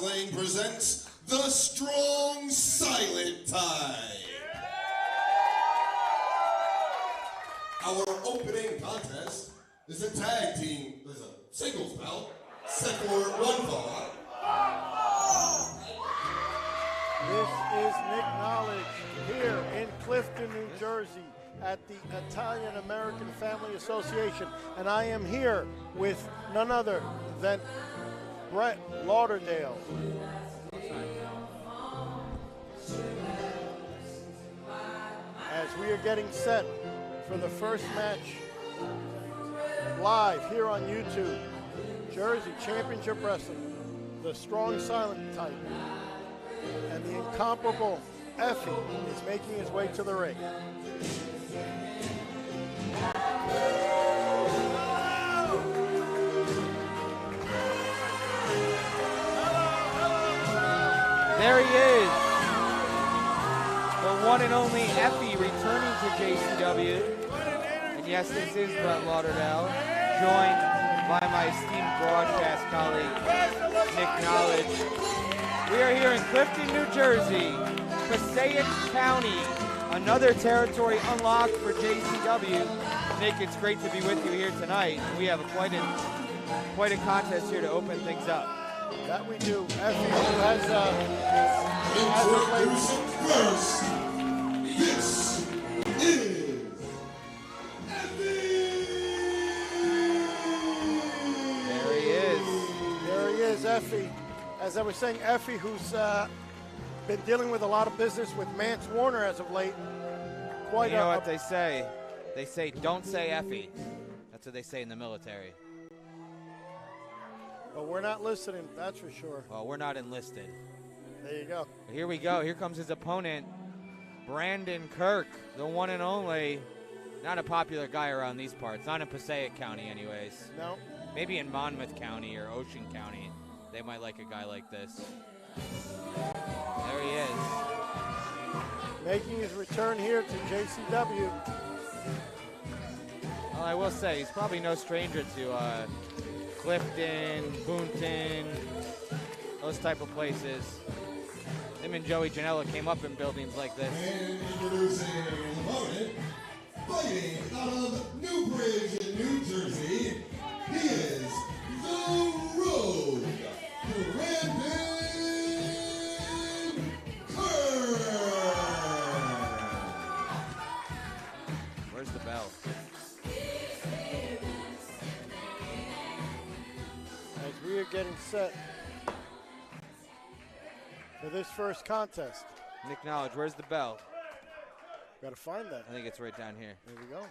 Wrestling presents the Strong Silent Tide. Our opening contest is a tag team, there's a singles bout, set for one fall. This is Nick Knowledge here in Clifton, New Jersey at the Italian American Family Association. And I am here with none other than Brett Lauderdale. As we are getting set for the first match live here on YouTube, Jersey Championship Wrestling, the Strong Silent type, and the incomparable Effy is making his way to the ring. There he is, the one and only Effy returning to JCW. And yes, this is Brett Lauderdale, joined by my esteemed broadcast colleague, Nick Knowledge. We are here in Clifton, New Jersey, Passaic County, another territory unlocked for JCW. Nick, it's great to be with you here tonight. We have quite a contest here to open things up. That we do. Effy has First, this is Effy. There he is. There he is, Effy. As I was saying, Effy, who's been dealing with a lot of business with Mance Warner as of late. You know what they say? They say, don't say Effy. That's what they say in the military. But we're not listening, that's for sure. Well, we're not enlisted. There you go. But here we go. Here comes his opponent, Brandon Kirk, the one and only. Not a popular guy around these parts. Not in Passaic County anyways. No. Maybe in Monmouth County or Ocean County. They might like a guy like this. There he is. Making his return here to JCW. Well, I will say, he's probably no stranger to Clifton, Boonton, those type of places. Him and Joey Janela came up in buildings like this. And introducing an opponent, fighting out of Newbridge in New Jersey, he is the Rogue, Brandon Kirk. Where's the bell? As we are getting set for this first contest. Nick Knowledge, where's the bell? Got to find that. I think it's right down here. There we go.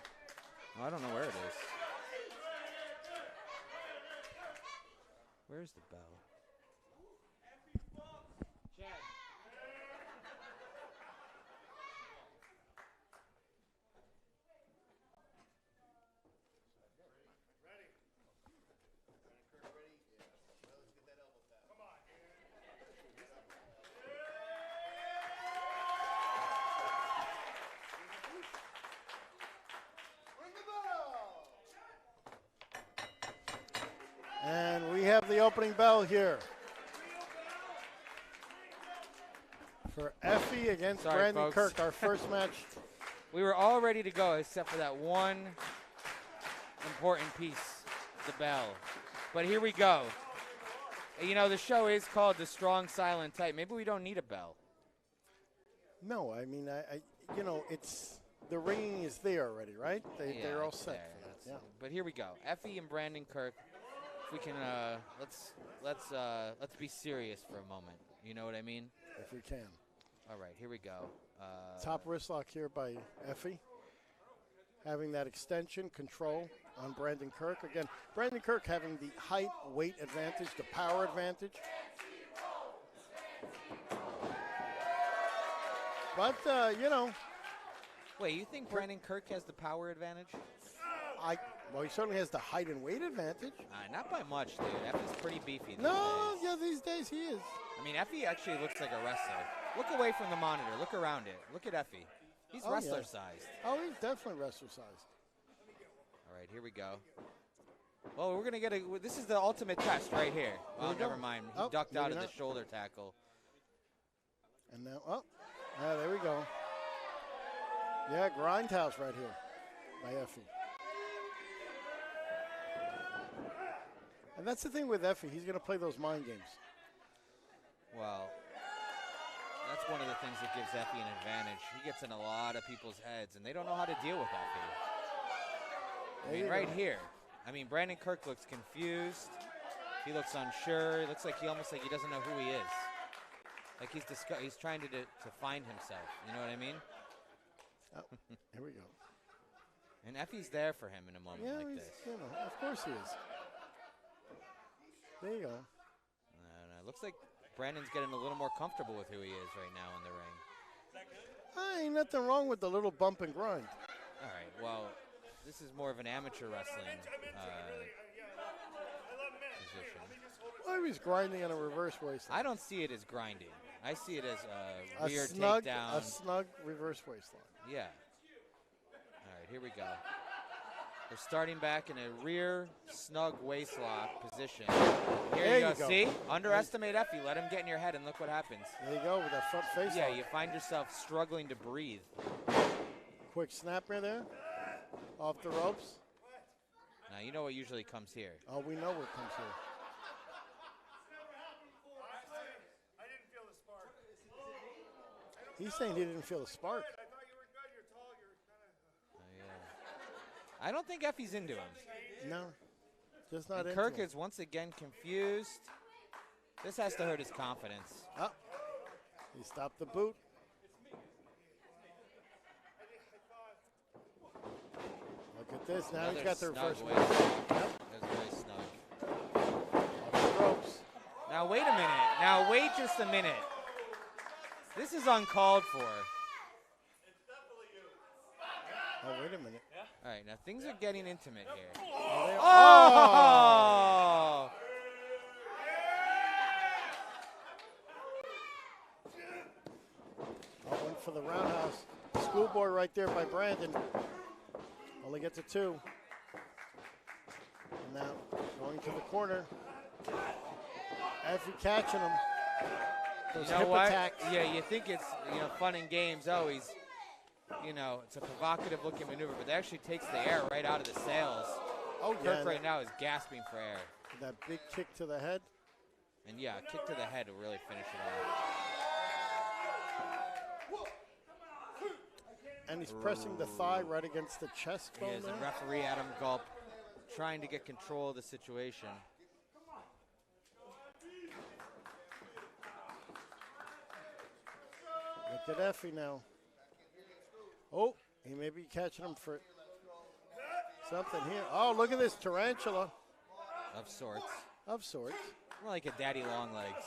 Oh, I don't know where it is. Where's the bell? And we have the opening bell here for Effy against Brandon Kirk, our first match. We were all ready to go except for that one important piece, the bell. But here we go. You know, the show is called The Strong Silent Type. Maybe we don't need a bell. No, I mean, you know, it's the ringing is there already, right? They're all set for that. Yeah. But here we go. Effy and Brandon Kirk. If we can, let's be serious for a moment. You know what I mean? If we can. All right, here we go. Top wrist lock here by Effy. Having that extension control on Brandon Kirk. Again, Brandon Kirk having the height, weight advantage, the power advantage. But, you know. Wait, you think Brandon Kirk has the power advantage? Well, he certainly has the height and weight advantage. Not by much, dude. Effy's pretty beefy these No, days. yeah, these days he is. I mean, Effy actually looks like a wrestler. Look away from the monitor. Look around it. Look at Effy. He's wrestler-sized. Oh, he's definitely wrestler-sized. All right, here we go. Well, we're gonna get a. This is the ultimate test right here. Oh, never mind. He ducked out of the shoulder tackle. And now, there we go. Yeah, grindhouse right here by Effie. And that's the thing with Effie. He's going to play those mind games. Well, that's one of the things that gives Effie an advantage. He gets in a lot of people's heads, and they don't know how to deal with Effie. I mean, right here. I mean, Brandon Kirk looks confused. He looks unsure. It looks like he almost like he doesn't know who he is. Like he's trying to find himself. You know what I mean? Oh, here we go. And Effie's there for him in a moment like this. You know, of course he is. There you go. And it looks like Brandon's getting a little more comfortable with who he is right now in the ring. Ain't nothing wrong with the little bump and grind. All right, well, this is more of an amateur wrestling position. Well, he's grinding on a reverse waistline. I don't see it as grinding. I see it as a rear takedown. A snug reverse waistline. Yeah. All right, here we go. They're starting back in a rear snug waist lock position. Here you go. See? Underestimate Effie. Let him get in your head, and look what happens. There you go with that front face Yeah, lock. you find yourself struggling to breathe. Quick snapper there. Off the ropes. Now, you know what usually comes here. Oh, we know what comes here. He's saying he didn't feel a spark. I don't think Effie's into him. No, just not into Kirk him. is once again confused. This has to hurt his confidence. Oh, he stopped the boot. Look at this. Now he's got the reverse weight. Yep. That was very snug. Off the ropes. Now, wait a minute. Now, wait just a minute. This is uncalled for. Oh, wait a minute. All right, now things are getting intimate here. Oh! One for the roundhouse. Schoolboy right there by Brandon. Only gets a 2. And now going to the corner. Effie catching him. Those hip attacks. Yeah, you think it's fun and games always. It's a provocative looking maneuver, but it actually takes the air right out of the sails. Oh, Kirk right now is gasping for air. That big kick to the head. And yeah, a kick to the head will really finish it off. And he's pressing the thigh right against the chest bone. He is, and referee Adam Gulp trying to get control of the situation. Look at Effie now. Oh, he may be catching him for something here. Oh, look at this tarantula. Of sorts. Of sorts. More like a daddy long legs.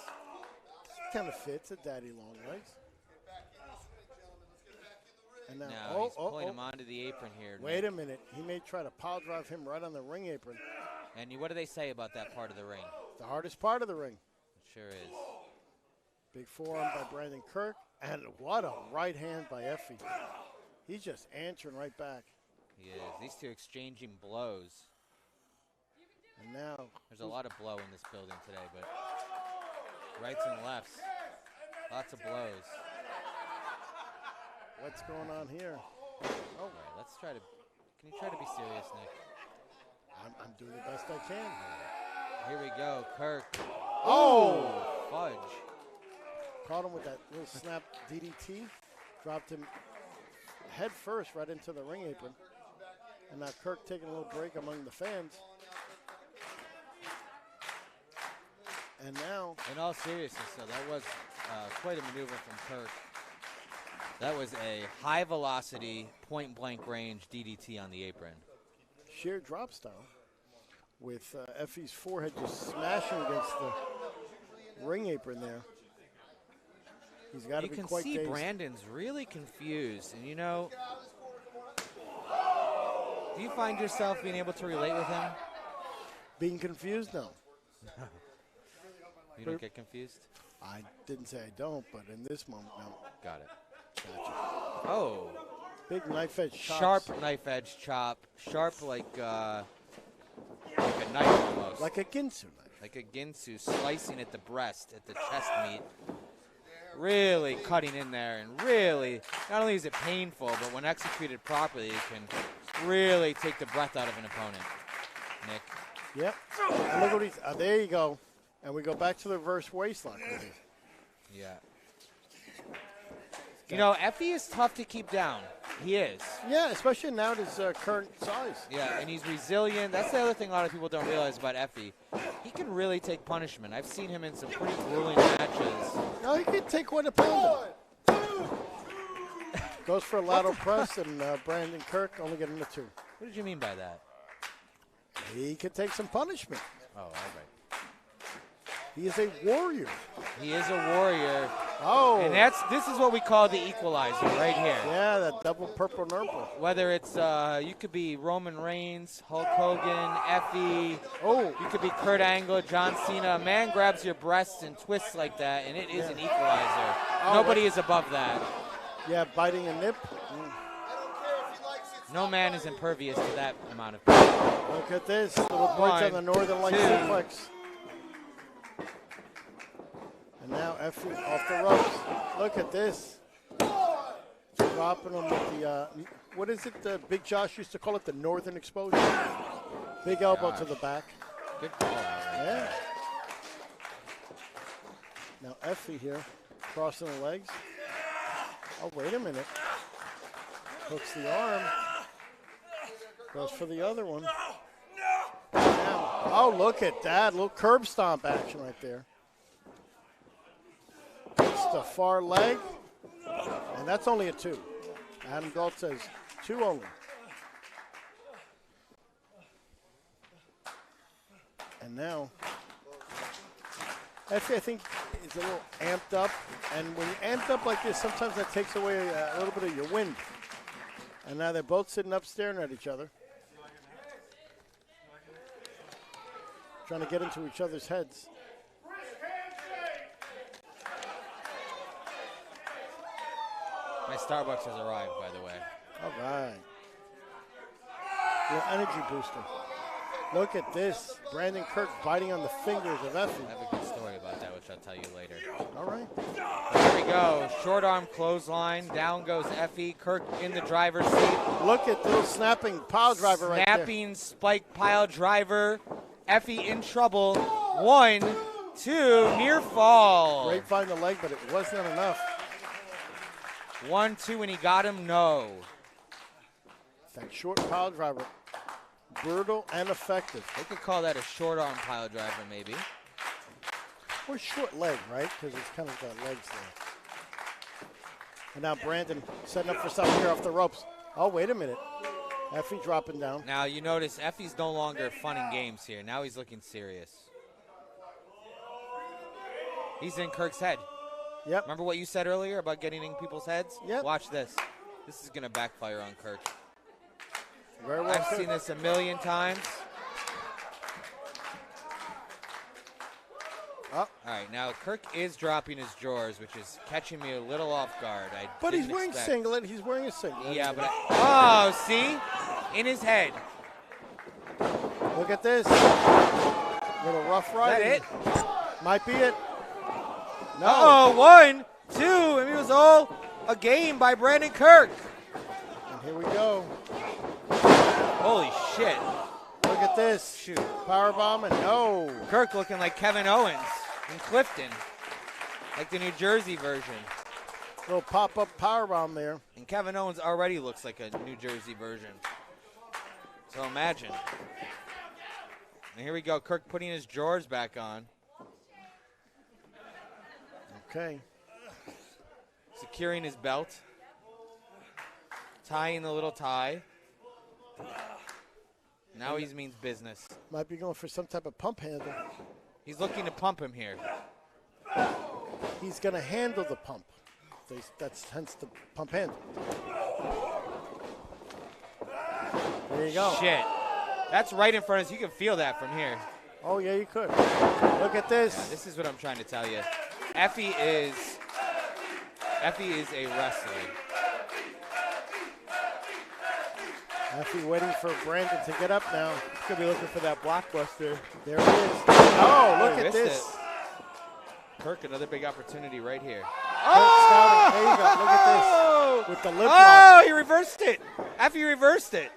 Kind of fits a daddy long legs. And now, he's pulling him onto the apron here. Wait a minute. He may try to pile drive him right on the ring apron. And what do they say about that part of the ring? The hardest part of the ring. It sure is. Big forearm by Brandon Kirk. And what a right hand by Effie. He's just answering right back. He is. These two exchanging blows. And now. There's a lot of blow in this building today, but rights and lefts. Lots of blows. What's going on here? Oh. All right, let's try to. Can you try to be serious, Nick? I'm doing the best I can. Here we go, Kirk. Oh! Fudge. Caught him with that little snap DDT. Dropped him head first right into the ring apron. And now Kirk taking a little break among the fans. And now. In all seriousness, so that was quite a maneuver from Kirk. That was a high velocity, point blank range DDT on the apron. Sheer drop style. With Effie's forehead just smashing against the ring apron there. He's got to be quite You can see dazed. Brandon's really confused. And, do you find yourself being able to relate with him? Being confused? No. You don't get confused? I didn't say I don't, but in this moment, no. Got it. Gotcha. Oh. Big knife edge chop. Sharp knife edge chop. Sharp like like a knife almost. Like a Ginsu knife. Like a Ginsu, slicing at the breast, at the chest meat. Really cutting in there, and really, not only is it painful, but when executed properly, it can really take the breath out of an opponent. Nick. Yep. And look what he's. There you go. And we go back to the reverse waistlock. Yeah. You know, Effie is tough to keep down. He is. Yeah, especially now at his current size. Yeah, and he's resilient. That's the other thing a lot of people don't realize about Effie. He can really take punishment. I've seen him in some pretty grueling matches. No, he can take one opponent. Goes for a lateral press, and Brandon Kirk only getting the 2. What did you mean by that? He can take some punishment. Oh, all right. He is a warrior. He is a warrior. Oh. And this is what we call the equalizer right here. Yeah, that double purple nurple. Whether it's, you could be Roman Reigns, Hulk Hogan, Effie. Oh. You could be Kurt Angle, John Cena. A man grabs your breasts and twists like that, and it is an equalizer. Oh, Nobody is above that. Yeah, biting a nip. No man is impervious to that amount of power. Look at this. Little points on the Northern Lights suplex. And now Effie off the ropes. Look at this. Dropping him with the, what is it? Big Josh used to call it the Northern Exposure. Big elbow to the back. Good call. Yeah. Now Effie here, crossing the legs. Oh, wait a minute. Hooks the arm. Goes for the other one. Now, oh, look at that. Little curb stomp action right there. It's the far leg. And that's only a 2. Adam Galt says 2 only. And now, Effie, I think, is a little amped up. And when you're amped up like this, sometimes that takes away a little bit of your wind. And now they're both sitting up staring at each other. Trying to get into each other's heads. My Starbucks has arrived, by the way. All right. Little energy booster. Look at this. Brandon Kirk biting on the fingers of Effie. I have a good story about that, which I'll tell you later. All right. Here we go. Short arm clothesline. Down goes Effie. Kirk in the driver's seat. Look at the little snapping pile driver right there. Snapping spike pile driver. Effie in trouble. 1, 2, near fall. Great find the leg, but it wasn't enough. 1, 2, and he got him. No. That short pile driver. Brutal and effective. They could call that a short arm pile driver, maybe. Or short leg, right? Because it's kind of got legs there. And now Brandon setting up for something here off the ropes. Oh, wait a minute. Effie dropping down. Now you notice Effie's no longer fun and games here. Now he's looking serious. He's in Kirk's head. Yep. Remember what you said earlier about getting in people's heads? Yep. Watch this. This is going to backfire on Kirk. Very well. I've seen this a million times. Oh. All right, now Kirk is dropping his drawers, which is catching me a little off guard. But he's wearing singlet. He's wearing a singlet. Yeah, but oh, see? In his head. Look at this. Little rough riding. Is that it? Might be it. No. Oh, 1, 2, and it was all a game by Brandon Kirk. And here we go. Holy shit. Look at this. Shoot. Powerbomb and no. Kirk looking like Kevin Owens in Clifton, like the New Jersey version. Little pop-up powerbomb there. And Kevin Owens already looks like a New Jersey version. So imagine. And here we go, Kirk putting his drawers back on. Okay. Securing his belt. Tying the little tie. Now he means business. Might be going for some type of pump handle. He's looking to pump him here. He's going to handle the pump. That's hence the pump handle. There you go. Shit. That's right in front of us. You can feel that from here. Oh, yeah, you could. Look at this. Yeah, this is what I'm trying to tell you. Effie is a wrestler. Effy waiting for Brandon to get up now. He's going to be looking for that blockbuster. There it is. Oh, look at this. It. Kirk, another big opportunity right here. Oh! There you go. Look at this. With the lip lock. Oh, he reversed it. Effy reversed it.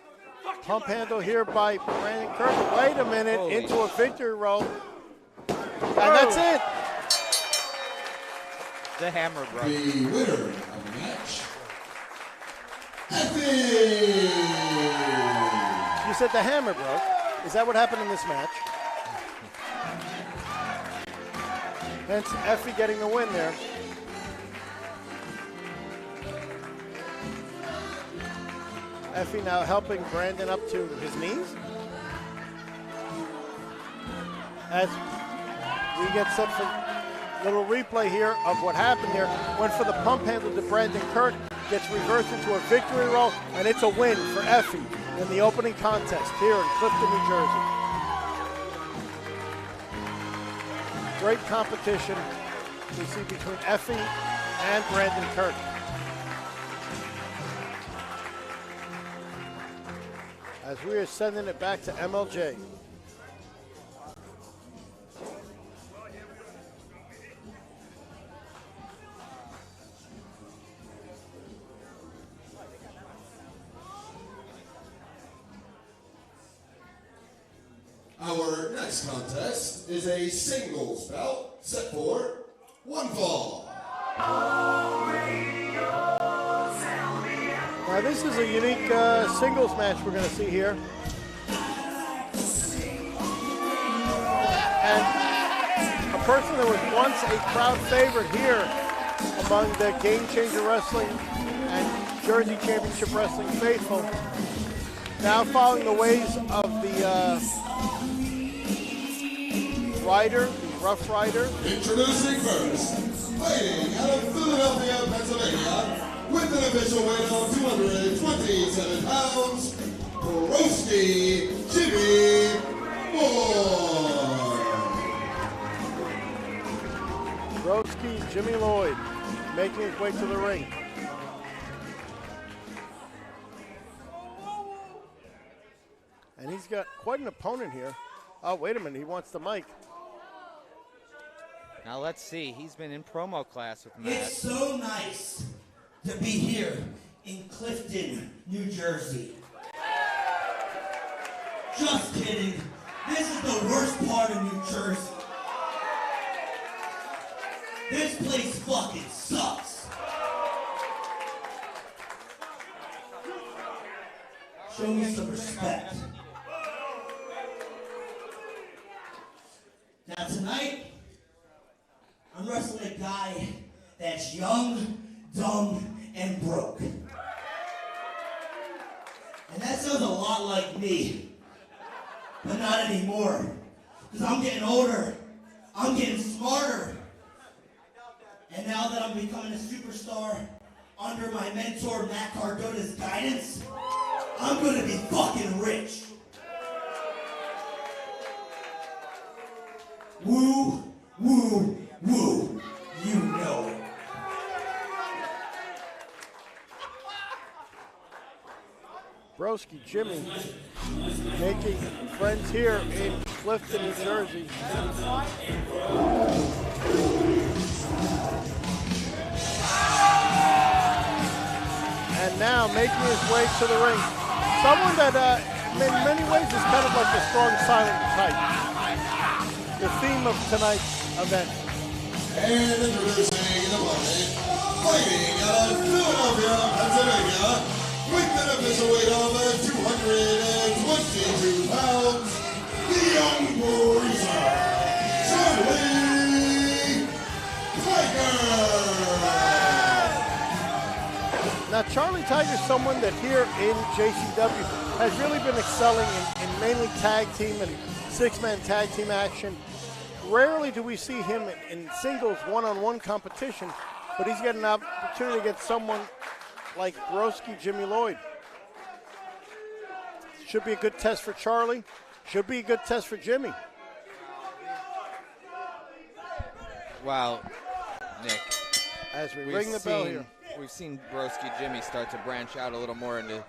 Pump handle here by Brandon Kirk. Wait a minute. Holy into a victory roll. And that's it. The hammer broke. The winner of the match, Effy! You said the hammer broke. Is that what happened in this match? Hence, Effy getting the win there. Effy now helping Brandon up to his knees. As we get set for a little replay here of what happened there. Went for the pump handle to Brandon Kirk, gets reversed into a victory roll, and it's a win for Effy in the opening contest here in Clifton, New Jersey. Great competition we see between Effy and Brandon Kirk. As we are sending it back to MLJ. Our next contest is a singles bout set for one fall. Now this is a unique singles match we're going to see here. And a person that was once a crowd favorite here among the Game Changer Wrestling and Jersey Championship Wrestling faithful, now following the ways of the Rider, the Rough Rider. Introducing first, fighting out of Philadelphia, Pennsylvania, with an official weight of 227 pounds, Broski Jimmy Lloyd. Broski Jimmy Lloyd making his way to the ring. And he's got quite an opponent here. Oh, wait a minute, he wants the mic. Now let's see. He's been in promo class with Matt. It's so nice to be here in Clifton, New Jersey. Just kidding. This is the worst part of New Jersey. This place fucking sucks. Show me some respect. Now tonight, I'm wrestling a guy that's young, dumb, and broke. And that sounds a lot like me. But not anymore. Because I'm getting older. I'm getting smarter. And now that I'm becoming a superstar under my mentor Matt Cardona's guidance, I'm going to be fucking rich. Woo, woo, woo. You know it. Broski Jimmy making friends here in Clifton, New Jersey. And now making his way to the ring. Someone that in many ways is kind of like the strong silent type. The theme of tonight's event. And introducing the opponent, fighting out of Philadelphia, Pennsylvania, with an official weight of 222 pounds, the young bruiser, Charlie Tiger. Now Charlie Tiger is someone that here in JCW has really been excelling in mainly tag team and six-man tag team action. Rarely do we see him in singles one-on-one competition, but he's got an opportunity against someone like Broski Jimmy Lloyd. Should be a good test for Charlie. Should be a good test for Jimmy. Wow, Nick. As we ring the bell here. We've seen Broski Jimmy start to branch out a little more into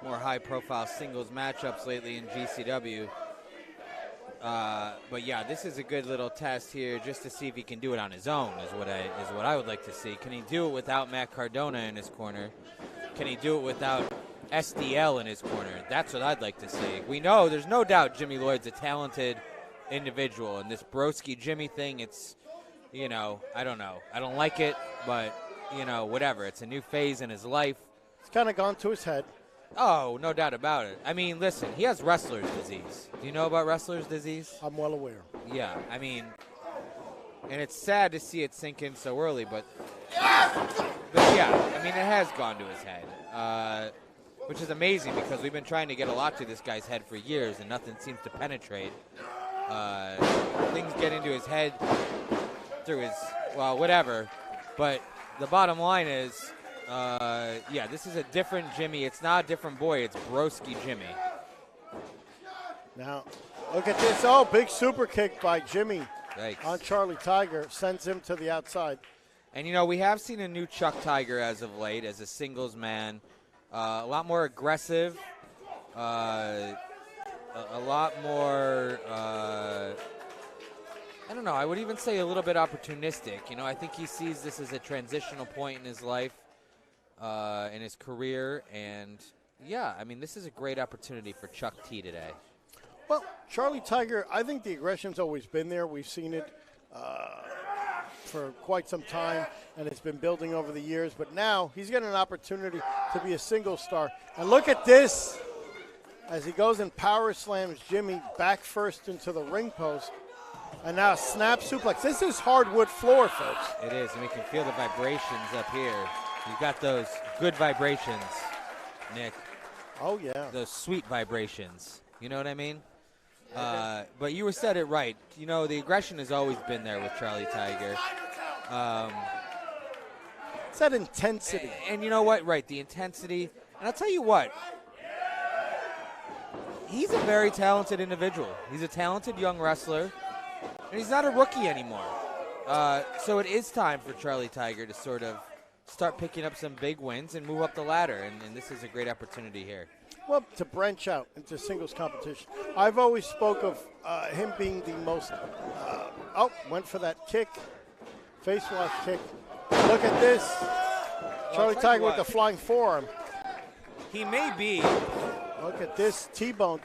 more high-profile singles matchups lately in GCW. But yeah, this is a good little test here just to see if he can do it on his own is what I would like to see. Can he do it without Matt Cardona in his corner? Can he do it without SDL in his corner? That's what I'd like to see. We know, there's no doubt Jimmy Lloyd's a talented individual, and this Broski Jimmy thing, it's, you know, I don't know. I don't like it, but, you know, whatever. It's a new phase in his life. It's kind of gone to his head. Oh, no doubt about it. I mean, listen, he has wrestler's disease. Do you know about wrestler's disease? I'm well aware. Yeah, I mean, and it's sad to see it sink in so early, but yeah, I mean, it has gone to his head, which is amazing because we've been trying to get a lot to this guy's head for years, and nothing seems to penetrate. Things get into his head through his, well, whatever, but the bottom line is, yeah, this is a different Jimmy. It's not a different boy. It's Broski Jimmy. Now, look at this. Oh, big super kick by Jimmy. Yikes. On Charlie Tiger. Sends him to the outside. And, you know, we have seen a new Chuck Tiger as of late as a singles man. A lot more aggressive. A lot more, I don't know, I would even say a little bit opportunistic. You know, I think he sees this as a transitional point in his life. In his career, and yeah, I mean, this is a great opportunity for Chuck T today. Well, Charlie Tiger, I think the aggression's always been there. We've seen it for quite some time, and it's been building over the years, but now he's getting an opportunity to be a single star. And look at this, as he goes and power slams Jimmy back first into the ring post, and now snap suplex. This is hardwood floor, folks. It is, and we can feel the vibrations up here. You've got those good vibrations, Nick. Oh, yeah. Those sweet vibrations. You know what I mean? But you said it right. You know, the aggression has always been there with Charlie Tiger. It's that intensity. And you know what? Right, the intensity. And I'll tell you what. He's a very talented individual. He's a talented young wrestler. And he's not a rookie anymore. So it is time for Charlie Tiger to sort of start picking up some big wins and move up the ladder, and this is a great opportunity here. Well, to branch out into singles competition. I've always spoke of him being the most, went for that kick, face wash kick. Look at this. Charlie Tiger with the flying forearm. He may be. Look at this T-bone.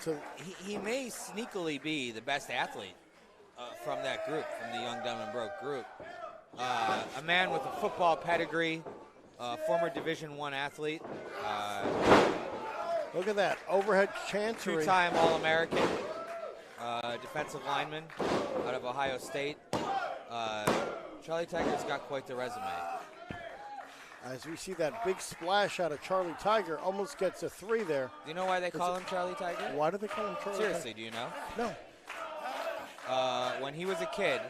He may sneakily be the best athlete from that group, from the Young, Dumb, and Broke group. A man with a football pedigree, former Division I athlete. Look at that, overhead chancery. Two-time All-American, defensive lineman out of Ohio State. Charlie Tiger's got quite the resume. As we see that big splash out of Charlie Tiger, almost gets a 3 there. Do you know why they call him Charlie Tiger? Why do they call him Charlie Seriously, Tiger? do you know? No. When he was a kid,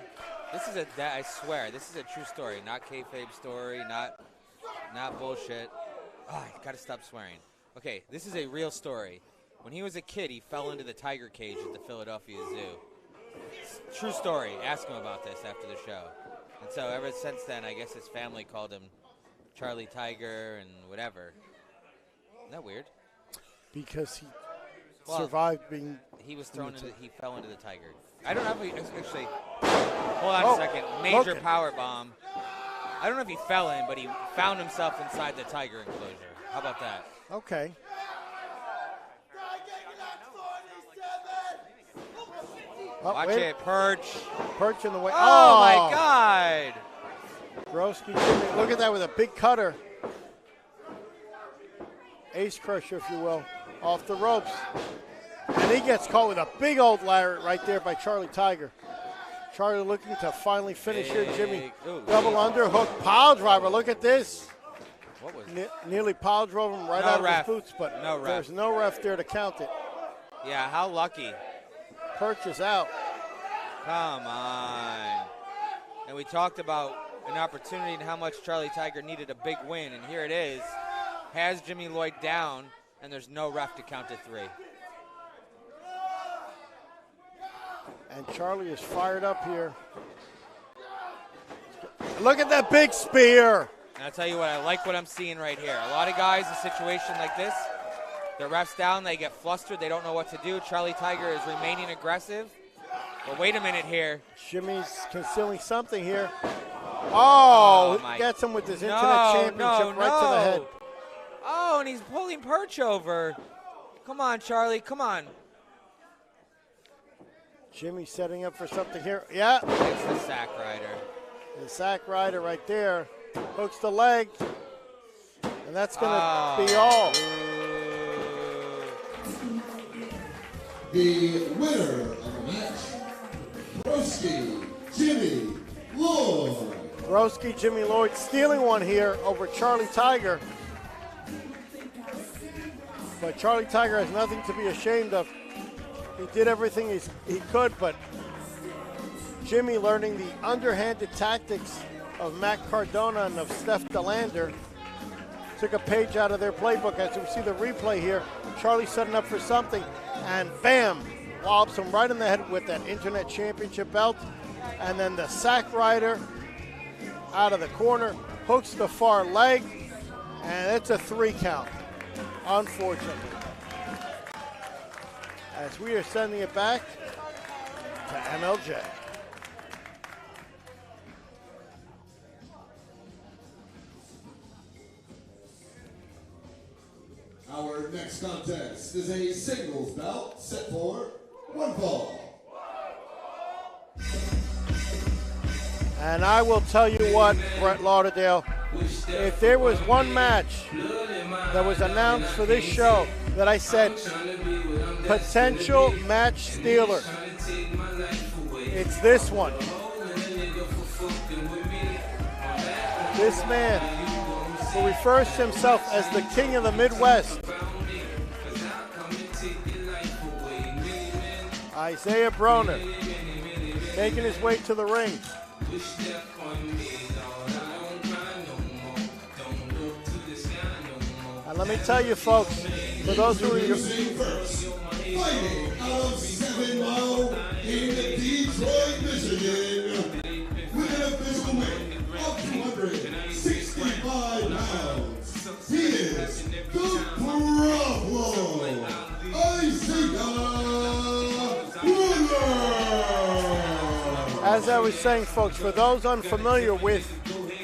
I swear, this is a true story, not kayfabe story, not bullshit. Oh, I gotta stop swearing. Okay, this is a real story. When he was a kid, he fell into the tiger cage at the Philadelphia Zoo. True story. Ask him about this after the show. And so ever since then, I guess his family called him Charlie Tiger and whatever. Isn't that weird? Because he survived being... He was thrown into, he fell into the tiger. I don't know if he, actually, hold on a second. Major power bomb. I don't know if he fell in, but he found himself inside the tiger enclosure. How about that? Okay. Watch it, Perch. Perch in the way. Oh, my God. Broski Jimmy, look at that with a big cutter. Ace crusher, if you will, off the ropes. And he gets caught with a big old lariat right there by Charlie Tiger. Charlie looking to finally finish here. Jimmy, double underhook, pile driver. Look at this. What was nearly pile drove him right out of his boots, but there's no ref there to count it. Yeah, how lucky. Perch is out. Come on. And we talked about an opportunity and how much Charlie Tiger needed a big win, and here it is. Has Jimmy Lloyd down, and there's no ref to count to 3. And Charlie is fired up here. Look at that big spear. And I'll tell you what, I like what I'm seeing right here. A lot of guys in a situation like this, The ref's down, they get flustered, they don't know what to do. Charlie Tiger is remaining aggressive. But wait a minute here. Jimmy's concealing something here. Oh, my- gets him with his Internet Championship right to the head. Oh, and he's pulling Perch over. Come on, Charlie, come on. Jimmy setting up for something here. Yeah. It's the sack rider. The sack rider right there. Hooks the leg. And that's going to be all. The winner of the match, Broski Jimmy Lloyd. Broski Jimmy Lloyd stealing one here over Charlie Tiger. But Charlie Tiger has nothing to be ashamed of. He did everything he could, but Jimmy, learning the underhanded tactics of Matt Cardona and of Steph DeLander, took a page out of their playbook. As we see the replay here, Charlie setting up for something, and bam, lobs him right in the head with that Internet Championship belt. And then the sack rider out of the corner, hooks the far leg, and it's a 3 count, unfortunately. As we are sending it back to MLJ. Our next contest is a singles bout set for 1 fall. And I will tell you what, Brett Lauderdale, if there was one match that was announced for this show that I said potential match stealer, it's this one. This man who refers to himself as the king of the Midwest, Isaiah Broner, making his way to the ring. And let me tell you, folks, for those who are First, fighting out of 7 Mile in Detroit, Michigan, with an official weight of 265 pounds. He is the problem, Isaiah Broner. As I was saying, folks, for those unfamiliar with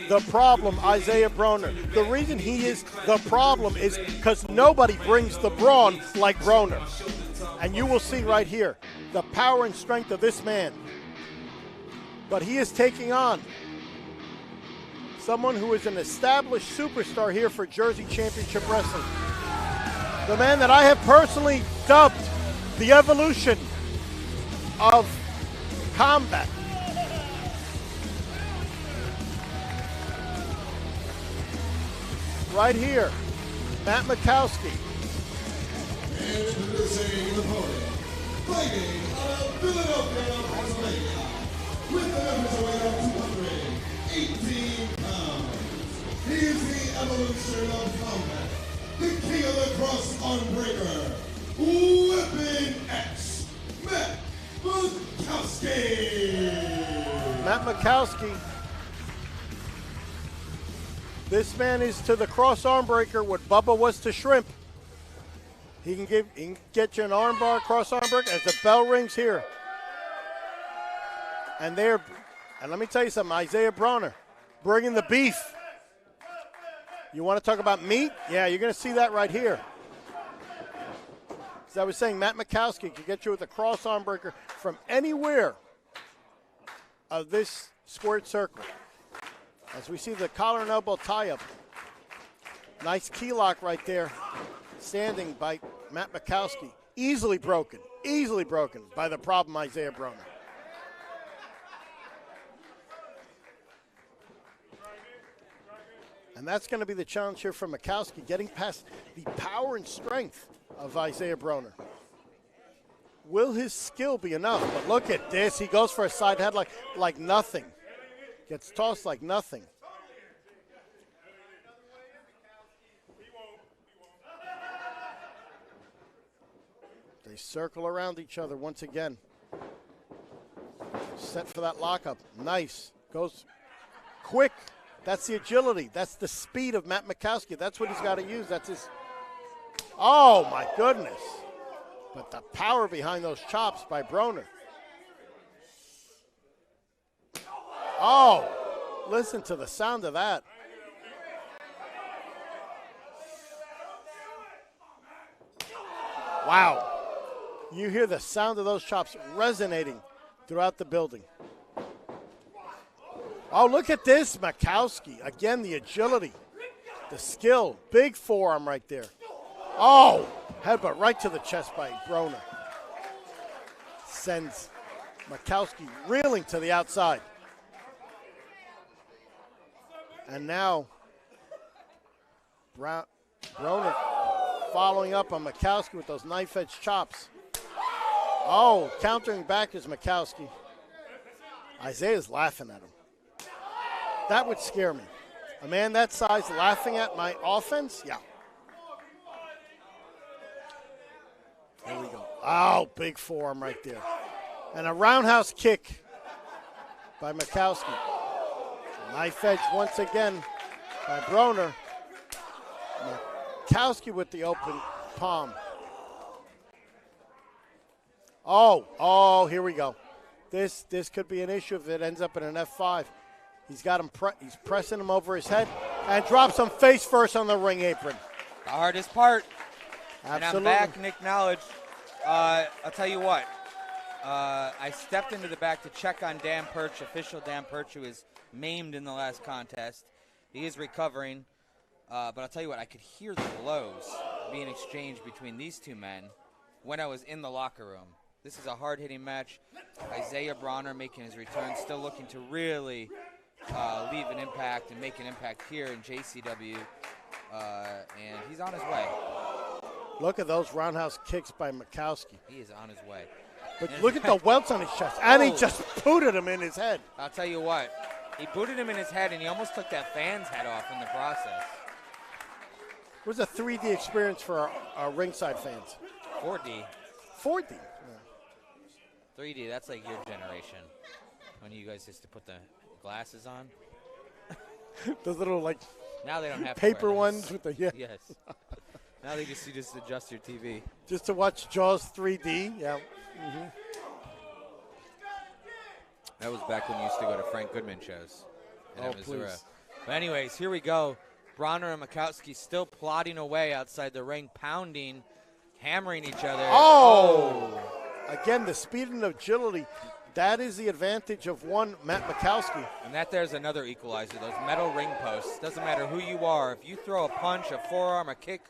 the problem, Isaiah Broner, the reason he is the problem is because nobody brings the brawn like Broner. And you will see right here the power and strength of this man. But he is taking on someone who is an established superstar here for Jersey Championship Wrestling. The man that I have personally dubbed the evolution of combat. Right here, Matt Makowski. And introducing the opponent, fighting out of Philadelphia, Pennsylvania, with an official weight of 218 pounds. He is the evolution of combat, the king of the cross arm breaker, Weapon X, Matt Makowski. Matt Makowski. This man is to the cross arm breaker what Bubba was to shrimp. He can get you an arm bar, cross arm breaker as the bell rings here. And let me tell you something, Isaiah Broner, bringing the beef. You want to talk about meat? Yeah, you're going to see that right here. As I was saying, Matt Makowski can get you with a cross arm breaker from anywhere of this squared circle. As we see the collar and elbow tie-up. Nice key lock right there. Standing by Matt Makowski. Easily broken by the problem Isaiah Broner. And that's going to be the challenge here for Makowski, getting past the power and strength of Isaiah Broner. Will his skill be enough? But look at this. He goes for a side head like nothing. Gets tossed like nothing. They circle around each other once again. Set for that lockup. Nice. Goes quick. That's the agility. That's the speed of Matt Makowski. That's what he's got to use. That's his. Oh, my goodness. But the power behind those chops by Broner. Oh, listen to the sound of that. Wow. You hear the sound of those chops resonating throughout the building. Oh, look at this, Makowski. Again, the agility, the skill. Big forearm right there. Oh, headbutt right to the chest by Broner. Sends Makowski reeling to the outside. And now, Broner following up on Makowski with those knife-edge chops. Oh, countering back is Makowski. Isaiah's laughing at him. That would scare me. A man that size laughing at my offense? Yeah. There we go. Oh, big forearm right there. And a roundhouse kick by Makowski. Knife edge once again by Broner. Makowski with the open palm. Oh, here we go. This could be an issue if it ends up in an F5. He's got him. He's pressing him over his head and drops him face first on the ring apron. The hardest part. Absolutely. And I'm back, Nick Knowledge. I'll tell you what. I stepped into the back to check on Dan Perch, official Dan Perch, who was maimed in the last contest. He is recovering. But I'll tell you what, I could hear the blows being exchanged between these two men when I was in the locker room. This is a hard-hitting match. Isaiah Broner making his return, still looking to really leave an impact and make an impact here in JCW. And he's on his way. Look at those roundhouse kicks by Makowski. He is on his way. But look at the welts on his chest. And he just booted him in his head. I'll tell you what. He booted him in his head, and he almost took that fan's head off in the process. It was a 3D experience for our ringside fans. 4D. 4D. Yeah. 3D, that's like your generation. When you guys used to put the glasses on. Those little, like, now they don't have paper to ones with the, yeah. Yes. Now you just adjust your TV. Just to watch Jaws 3D, yeah. Mm-hmm. That was back when you used to go to Frank Goodman shows in Missouri. Please. But anyways, here we go. Broner and Makowski still plodding away outside the ring, pounding, hammering each other. Oh! Again, the speed and agility. That is the advantage of one, Matt Makowski. And there's another equalizer, those metal ring posts. Doesn't matter who you are. If you throw a punch, a forearm, a kick,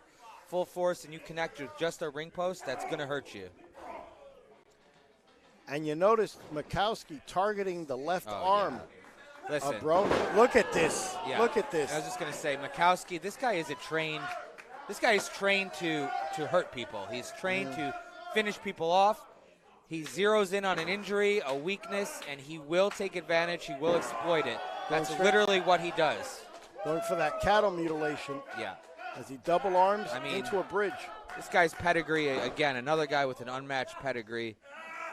full force, and you connect with just a ring post, that's going to hurt you. And you notice Makowski targeting the left arm Listen, of Broner. Look at this. Yeah. Look at this. I was just going to say, Makowski, this guy is trained to hurt people. He's trained to finish people off. He zeroes in on an injury, a weakness, and he will take advantage. He will exploit it. That's literally what he does. Going for that cattle mutilation. Yeah. As he double arms into a bridge. This guy's pedigree, again, another guy with an unmatched pedigree.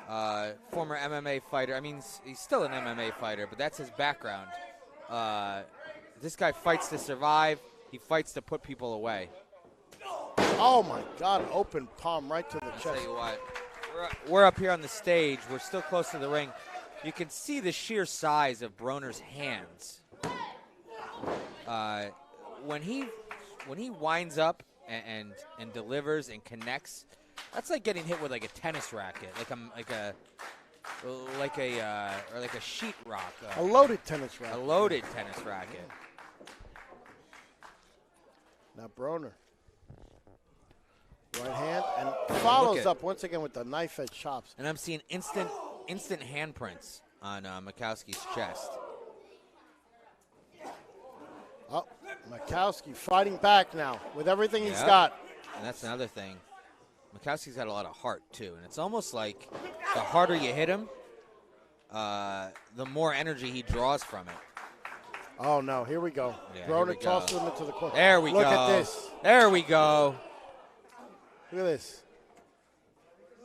Former MMA fighter. I mean, he's still an MMA fighter, but that's his background. This guy fights to survive. He fights to put people away. Oh, my God. Open palm right to the chest. I'll tell you what. We're up here on the stage. We're still close to the ring. You can see the sheer size of Broner's hands. When he winds up and delivers and connects, that's like getting hit with like a tennis racket, like a sheet rock. A loaded tennis racket. A loaded tennis racket. Now Broner. Right hand and follows up once again with the knife edge chops. And I'm seeing instant handprints on Makowski's chest. Oh, Makowski fighting back now with everything he's got. And that's another thing. Makowski's got a lot of heart, too. And it's almost like the harder you hit him, the more energy he draws from it. Oh, no. Here we go. Yeah, Broner tosses him into the corner. There we go. Look at this. There we go. Look at this.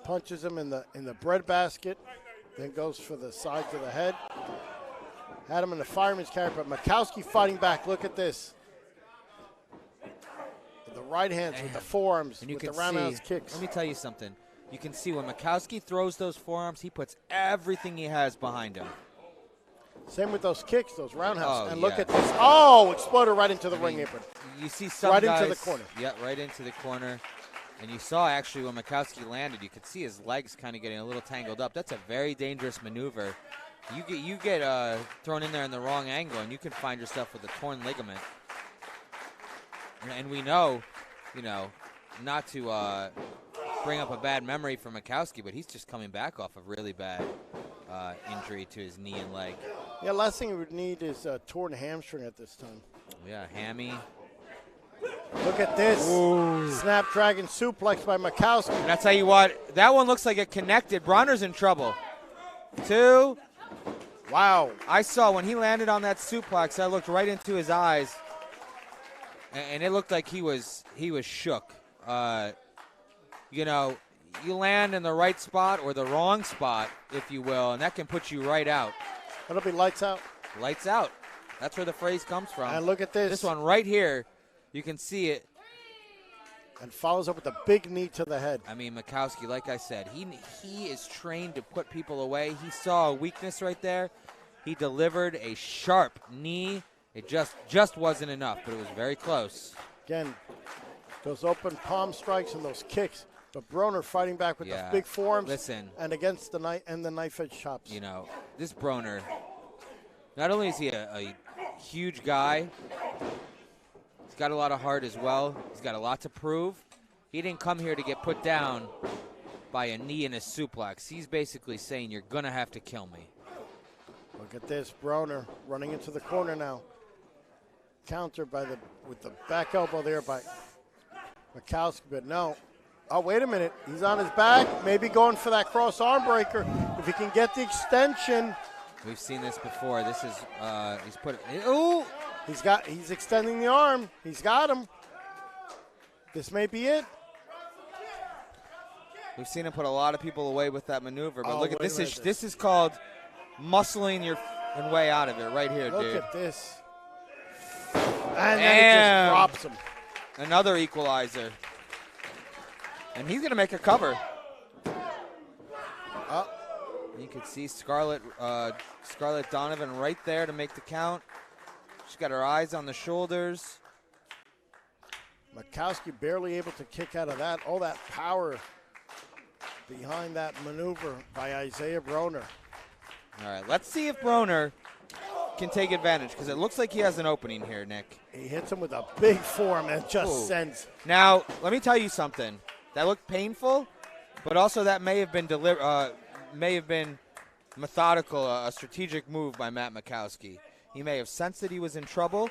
Punches him in the bread basket, then goes for the sides of the head. Had him in the fireman's carry, but Makowski fighting back. Look at this. The right hands, with the forearms, and you with can the roundhouse see, kicks. Let me tell you something. You can see when Makowski throws those forearms, he puts everything he has behind him. Same with those kicks, those roundhouse. Oh, and yeah. look at this. Oh, exploded right into the ring apron. You see some right guys, into the corner. Yeah, right into the corner. And you saw actually when Makowski landed, you could see his legs kind of getting a little tangled up. That's a very dangerous maneuver. You get thrown in there in the wrong angle, and you can find yourself with a torn ligament. And we know, not to bring up a bad memory for Makowski, but he's just coming back off a really bad injury to his knee and leg. Yeah, last thing he would need is a torn hamstring at this time. Yeah, hammy. Look at this. Ooh. Snapdragon suplex by Makowski. And I tell you what, that one looks like it connected. Broner's in trouble. 2. Wow. I saw when he landed on that suplex, I looked right into his eyes, and it looked like he was shook. You land in the right spot or the wrong spot, if you will, and that can put you right out. That'll be lights out. Lights out. That's where the phrase comes from. And look at this. This one right here, you can see it. And follows up with a big knee to the head. I mean, Makowski, like I said, he is trained to put people away. He saw a weakness right there. He delivered a sharp knee. It just wasn't enough, but it was very close. Again, those open palm strikes and those kicks. But Broner fighting back with those big forearms. Listen. And against the knife edge chops. This Broner, not only is he a huge guy, he's got a lot of heart as well. He's got a lot to prove. He didn't come here to get put down by a knee and a suplex. He's basically saying, you're going to have to kill me. Look at this, Broner running into the corner now. Counter with the back elbow there by Makowski, but no. Oh, wait a minute. He's on his back, maybe going for that cross arm breaker. If he can get the extension. We've seen this before. This is, he's put it, ooh! He's extending the arm. He's got him. This may be it. We've seen him put a lot of people away with that maneuver, but look at this. This is called muscling your way out of it right here, dude. Look at this. And then it just drops him. Another equalizer. And he's going to make a cover. You can see Scarlett Donovan right there to make the count. She's got her eyes on the shoulders. Makowski barely able to kick out of that. All that power behind that maneuver by Isaiah Broner. All right, let's see if Broner can take advantage, because it looks like he has an opening here, Nick. He hits him with a big forearm and just sends. Now, let me tell you something. That looked painful, but also that may have been methodical, a strategic move by Matt Makowski. He may have sensed that he was in trouble.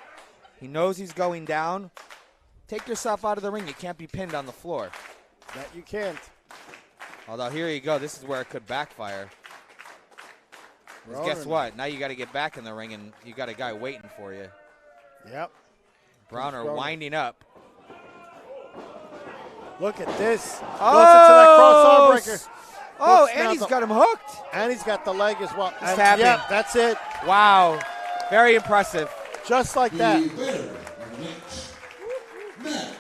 He knows he's going down. Take yourself out of the ring. You can't be pinned on the floor. That you can't. Although, here you go. This is where it could backfire. Guess what? Now you got to get back in the ring, and you got a guy waiting for you. Yep. Broner winding up. Look at this. Goes into that cross arm breaker. Oh, and he's got him hooked. And he's got the leg as well. He's tapping. Yep, that's it. Wow. Very impressive. Just like that. The winner of the match,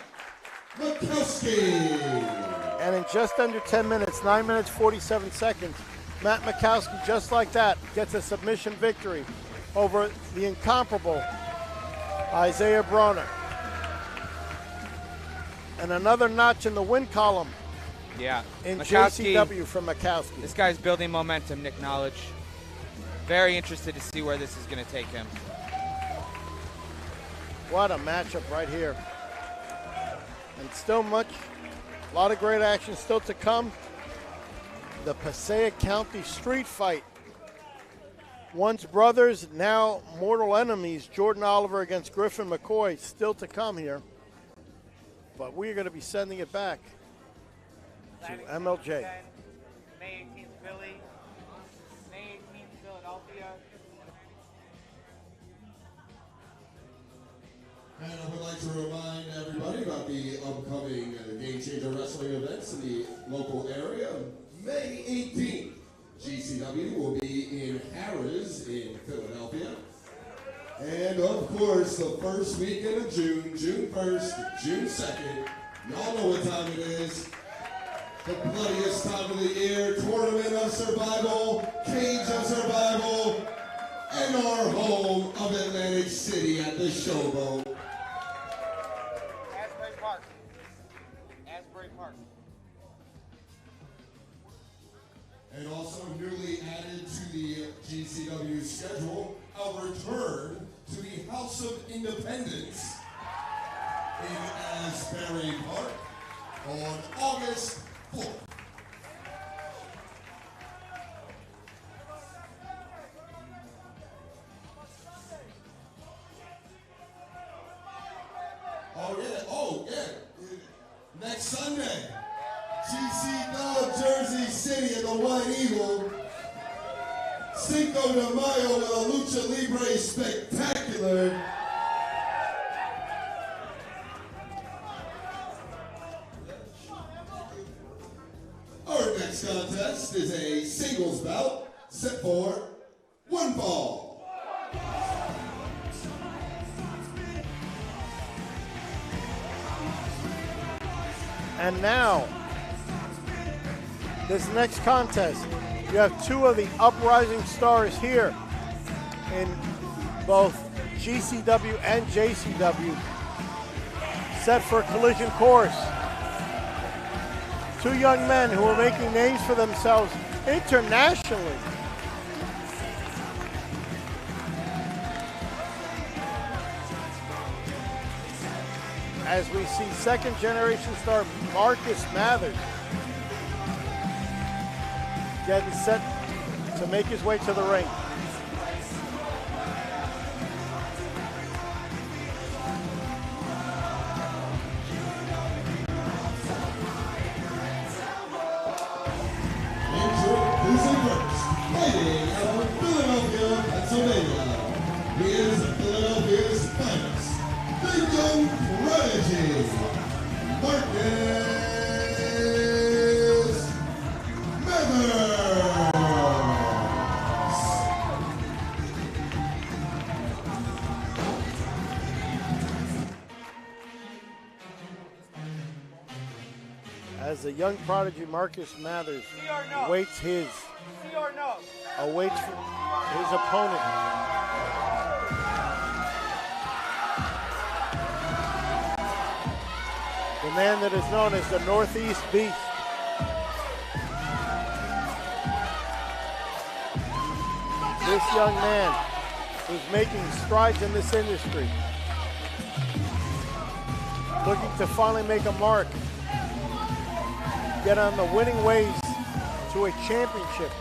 Matt Makowski. And in just under 10 minutes, 9 minutes, 47 seconds, Matt Makowski, just like that, gets a submission victory over the incomparable Isaiah Broner. And another notch in the win column. Yeah. In Makowski, JCW from Makowski. This guy's building momentum, Nick Knowledge. Very interested to see where this is going to take him. What a matchup right here. And still a lot of great action still to come. The Passaic County street fight. Once brothers, now mortal enemies. Jordan Oliver against Griffin McCoy still to come here. But we're going to be sending it back to MLJ. May 18th, Philly. May 18th, Philadelphia. And I would like to remind everybody about the upcoming Game Changer Wrestling events in the local area. May 18th, GCW will be in Harrah's in Philadelphia. And of course, the first weekend of June, June 1st, June 2nd, y'all know what time it is. The bloodiest time of the year, Tournament of Survival, Cage of Survival, and our home of Atlantic City at the Showboat. Asbury Park. Asbury Park. And also newly added to the GCW schedule, a return to the House of Independence in Asbury Park on August 4th. Oh yeah, next Sunday, GCW Jersey City at the White Eagle, Cinco de Mayo with a Lucha Libre Spectacular. Our next contest is a singles bout set for one fall. And now, this next contest, you have two of the uprising stars here in both GCW and JCW set for a collision course. Two young men who are making names for themselves internationally. As we see second generation star Marcus Mathers getting set to make his way to the ring. Introducing first, fighting out of Philadelphia, Pennsylvania. He is Philadelphia's finest, the young prodigy, Marcus Mathers. As the young prodigy Marcus Mathers awaits his opponent. The man that is known as the Northeast Beast. This young man is making strides in this industry, looking to finally make a mark, get on the winning ways to a championship.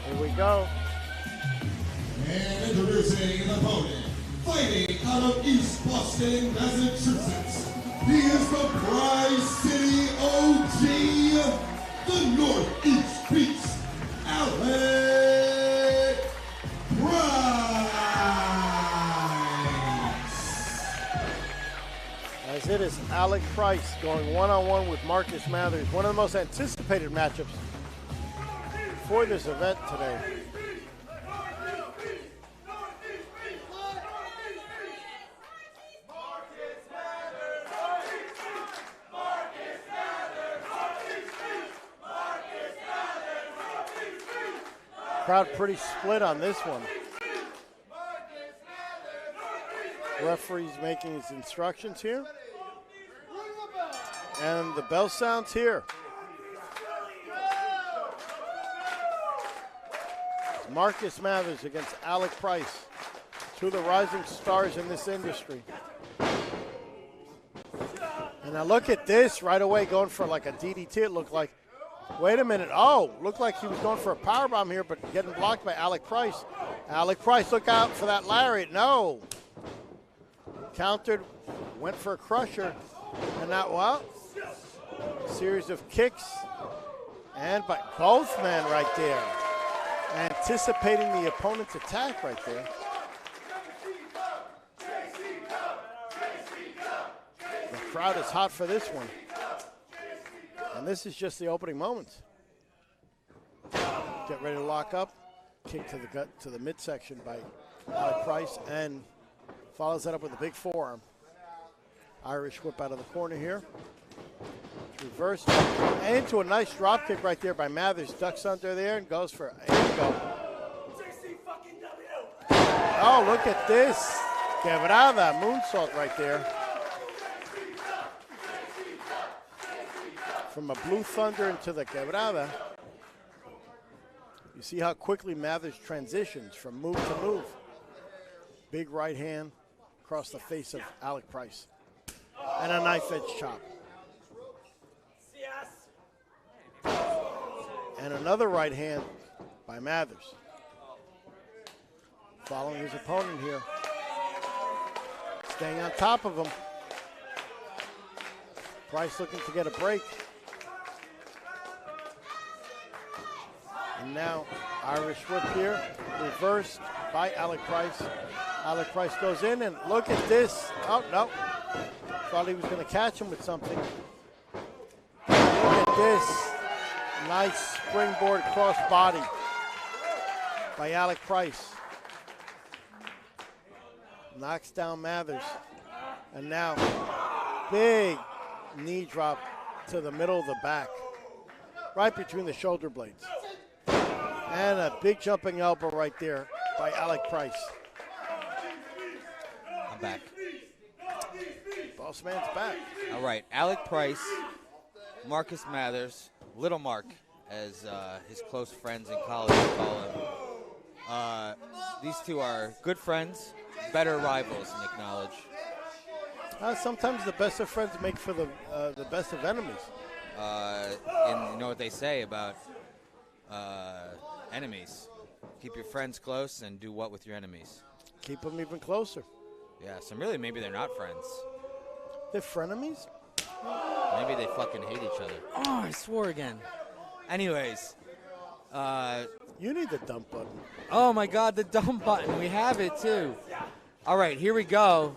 Here we go. And introducing an opponent, fighting out of East Boston, Massachusetts. He is the Prize City OG, the Northeast Beast, Alec As it is Alec Price going one-on-one with Marcus Mathers, one of the most anticipated matchups for this event today. Crowd pretty split on this one. Referee's making his instructions here. And the bell sounds here. Marcus Mathers against Alec Price, two of the rising stars in this industry. And now look at this right away, going for like a DDT, it looked like. Wait a minute. Oh, looked like he was going for a powerbomb here, but getting blocked by Alec Price. Alec Price, look out for that lariat. No. Countered, went for a crusher, and now, well, series of kicks, and by both men right there. Anticipating the opponent's attack right there. Crowd is hot for this one. And this is just the opening moments. Get ready to lock up. Kick to the gut, to the midsection by Alec Price, and follows that up with a big forearm. Irish whip out of the corner here. Reverse into a nice drop kick right there by Mathers. Ducks under there and goes for, there you go. Oh, look at this. Quebrada, moonsault right there. From a Blue Thunder into the quebrada. You see how quickly Mathers transitions from move to move. Big right hand across the face of Alec Price. And a knife edge chop. And another right hand by Mathers. Following his opponent here. Staying on top of him. Price looking to get a break. And now Irish whip here. Reversed by Alec Price. Alec Price goes in, and look at this. Oh, no. Thought he was going to catch him with something. Look at this. Nice springboard cross body by Alec Price. Knocks down Mathers. And now, big knee drop to the middle of the back. Right between the shoulder blades. And a big jumping elbow right there by Alec Price. I'm back. Boss man's back. All right, Alec Price, Marcus Mathers, Little Mark, as his close friends and colleagues call him. These two are good friends, better rivals, Nick Knowledge. Sometimes the best of friends make for the best of enemies. And you know what they say about enemies? Keep your friends close and do what with your enemies? Keep them even closer. Yeah, so really maybe they're not friends. They're frenemies? Maybe they fucking hate each other. Oh, I swore again. Anyways. You need the dump button. Oh, my God, the dump button. We have it, too. All right, here we go.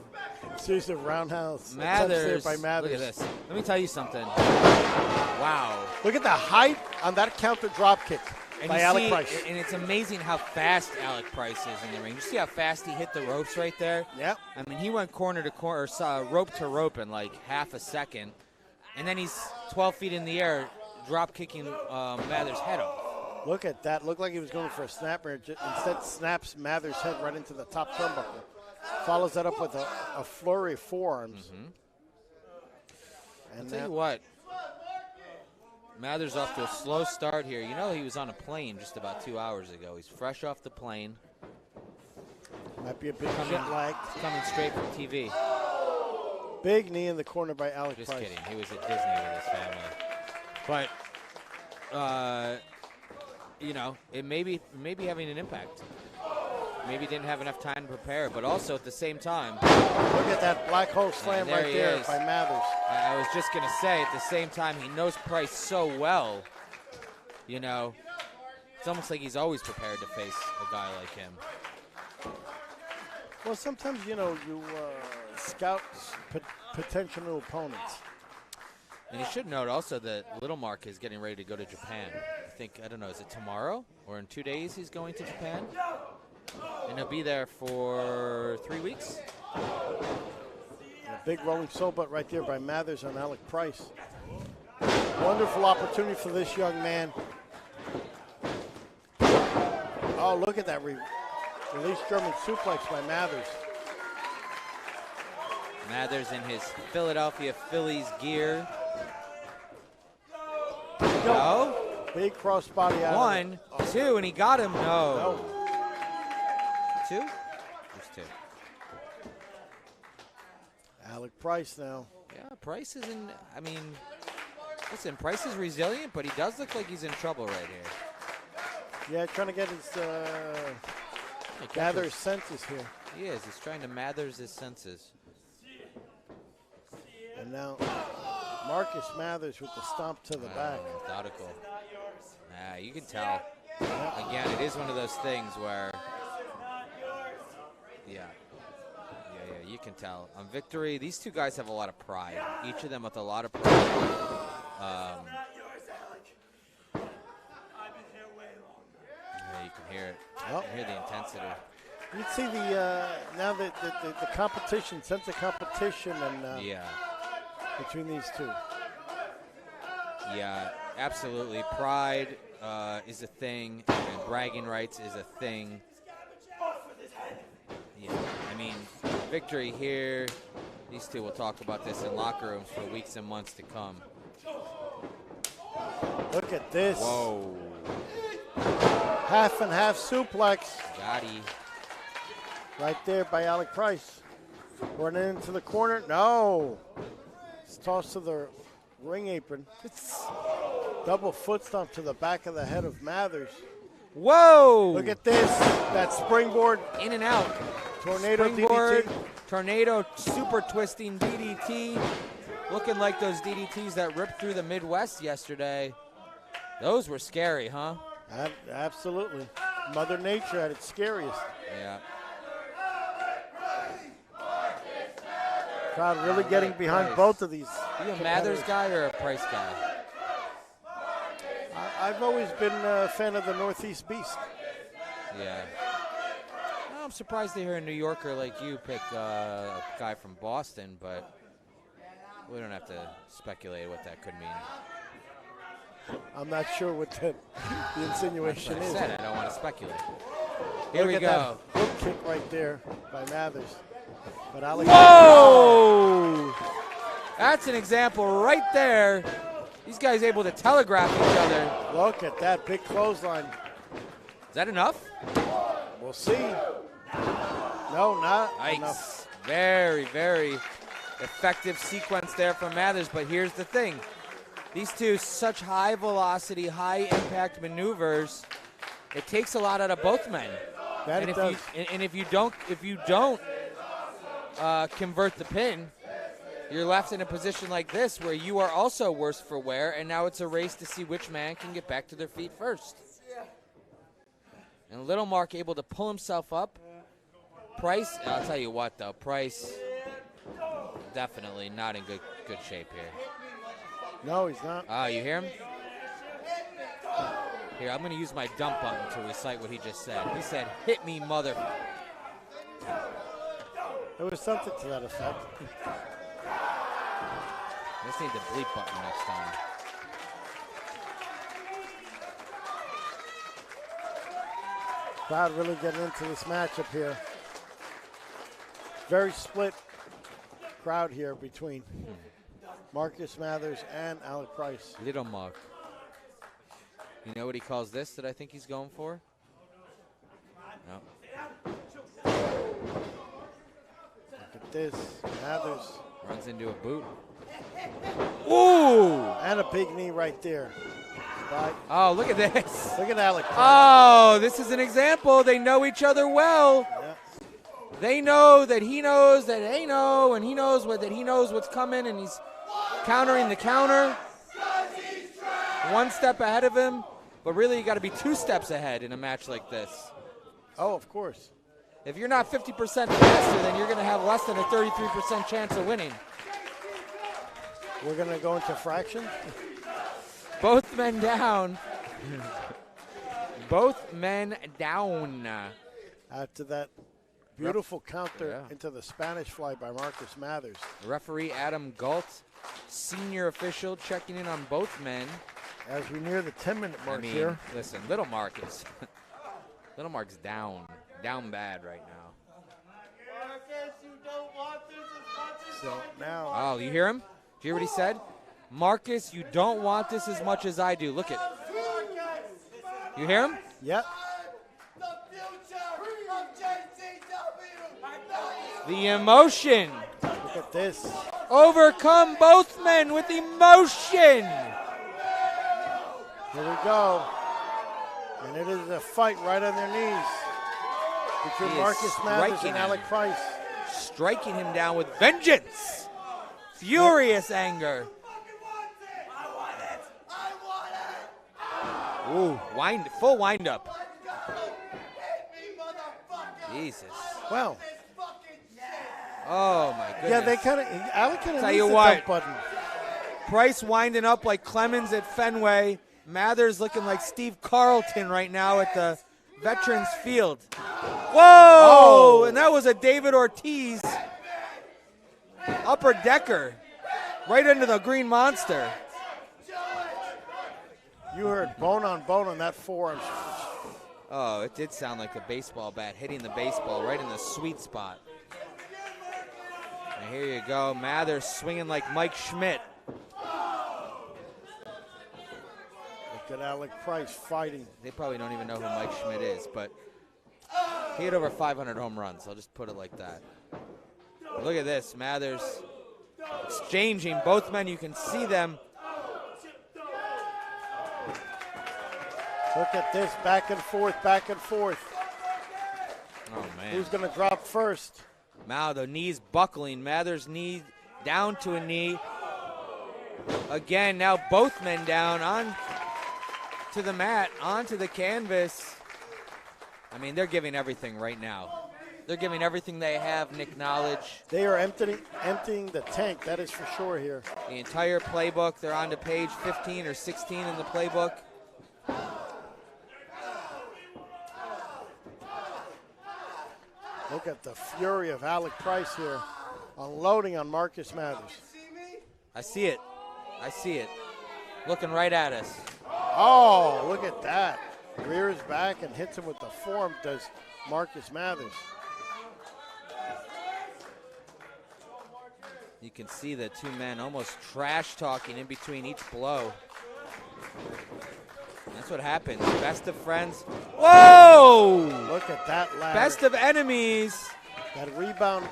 Series of roundhouse. Mathers. By Mathers. Look at this. Let me tell you something. Wow. Look at the height on that counter drop kick by Alec Price. And it's amazing how fast Alec Price is in the ring. You see how fast he hit the ropes right there? Yep. I mean, he went corner to corner, rope to rope in like half a second. And then he's 12 feet in the air, drop kicking Mathers' head off. Look at that. Looked like he was going for a snapper. Instead, snaps Mathers' head right into the top turnbuckle. Follows that up with a flurry of forearms. Mm-hmm. And I'll tell you what. Mathers off to a slow start here. You know he was on a plane just about 2 hours ago. He's fresh off the plane. Might be a big jet lag. Coming straight from TV. Big knee in the corner by Alec Just Price. kidding. He was at Disney with his family. But, you know, it may be having an impact. Maybe didn't have enough time to prepare, but also at the same time. Look at that black hole slam right there by Mathers. I was just going to say, at the same time, he knows Price so well. You know, it's almost like he's always prepared to face a guy like him. Well, sometimes, you know, you scout potential new opponents. And you should note also that Little Mark is getting ready to go to Japan. I don't know, is it tomorrow or in 2 days he's going to Japan? And he'll be there for 3 weeks. A big rolling soul butt right there by Mathers on Alec Price. Wonderful opportunity for this young man. Oh, look at that release German suplex by Mathers. Mathers in his Philadelphia Phillies gear. No. Big crossbody out. 1, 2, and he got him. No. 2? Just 2. Alec Price now. Yeah, Price is in, I mean, listen, Price is resilient, but he does look like he's in trouble right here. Yeah, trying to get his gather his senses here. He is. He's trying to Mathers his senses. And now Marcus Mathers with the stomp to the back. Methodical. You can tell. Again, it is one of those things where, can tell. On Victory, these two guys have a lot of pride. Each of them with a lot of pride. Yeah, you can hear it. You can hear the intensity. You can see now the competition, sense of competition, and yeah, between these two. Yeah, absolutely. Pride is a thing, and bragging rights is a thing. Yeah, I mean, Victory here. These two will talk about this in locker rooms for weeks and months to come. Look at this. Whoa. Half and half suplex. Got he. Right there by Alec Price. Running into the corner. No. It's tossed to the ring apron. It's double foot stomp to the back of the head of Mathers. Whoa. Look at this. That springboard. In and out. Tornado Springboard, DDT. Tornado super twisting DDT. Looking like those DDTs that ripped through the Midwest yesterday. Those were scary, huh? Absolutely. Mother Nature at its scariest. Yeah. Crowd really getting behind both of these. Are you a Mathers guy or a Price guy? I've always been a fan of the Northeast Beast. Yeah. Well, I'm surprised to hear a New Yorker like you pick a guy from Boston, but we don't have to speculate what that could mean. I'm not sure what the insinuation That's what I is. said, I don't want to speculate. Here we Look go. at that hook kick right there by Mathers. But Alec Whoa! That's an example right there. These guys able to telegraph each other. Look at that big clothesline. Is that enough? We'll see. No, not Nice. enough. Very, very effective sequence there from Mathers. But here's the thing. These two, such high velocity, high impact maneuvers. It takes a lot out of both men. That And it does. if you don't convert the pin, you're left in a position like this where you are also worse for wear, and now it's a race to see which man can get back to their feet first. And Little Mark able to pull himself up. Price, I'll tell you what though, Price definitely not in good shape here. No, he's not. You hear him? Here, I'm going to use my dump button to recite what he just said. He said, "Hit me, mother." There was something to that effect. Let's need the bleep button next time. Crowd really getting into this matchup here. Very split crowd here between Marcus Mathers and Alec Price. Little Mark. You know what he calls this that I think he's going for? No. Look at this. Mathers. Runs into a boot. Ooh! And a big knee right there. Right. Oh, look at this. Look at Alec Price. Oh, this is an example. They know each other well. Yeah. They know that he knows that they know, and he knows that he knows what's coming, and he's countering the counter. One step ahead of him, but really you got to be 2 steps ahead in a match like this. Oh, of course. If you're not 50% faster, then you're going to have less than a 33% chance of winning. We're going to go into fraction. Both men down. Both men down. After that beautiful counter Yeah. into the Spanish fly by Marcus Mathers. Referee Adam Galt, senior official, checking in on both men. As we near the 10-minute mark here. Listen, Little Mark is Little Mark's down bad right now. Marcus, you don't want this as much as So now, Oh, you hear him? Do you hear what he said? Marcus, you don't want this as much as I do. Look at. You hear him? yep. the future of JCW. The emotion. Look at this. Overcome both men with emotion. Here we go. And it is a fight right on their knees between He is Marcus Mathers striking and him. Alec Price. Striking him down with vengeance. Furious anger. Ooh, full wind up. Jesus. Well, Oh, my goodness. Yeah, they kind of, Alec kind of Tell needs you the what. dump button. Price winding up like Clemens at Fenway. Mathers looking like Steve Carlton right now at the Veterans Field. Whoa! Oh. And that was a David Ortiz upper decker right into the Green Monster. You heard bone on that forearm. Oh, it did sound like a baseball bat hitting the baseball right in the sweet spot. And here you go, Mathers swinging like Mike Schmidt. Look at Alec Price fighting. They probably don't even know who Mike Schmidt is, but he had over 500 home runs. I'll just put it like that. Look at this, Mathers exchanging both men. You can see them. Look at this, back and forth, back and forth. Oh, man. Who's going to drop first? Now the knees buckling. Mathers' knee down to a knee. Again, now both men down on to the mat, onto the canvas. I mean, they're giving everything right now. They're giving everything they have, Nick Knowledge. They are emptying the tank, that is for sure here. The entire playbook. They're on to page 15 or 16 in the playbook. Look at the fury of Alec Price here, unloading on Marcus Mathers. I see it. I see it. Looking right at us. Oh, look at that. Rears back and hits him with the forearm, does Marcus Mathers. You can see the two men almost trash talking in between each blow. That's what happens. Best of friends. Whoa! Look at that lariat. Best of enemies. That rebound.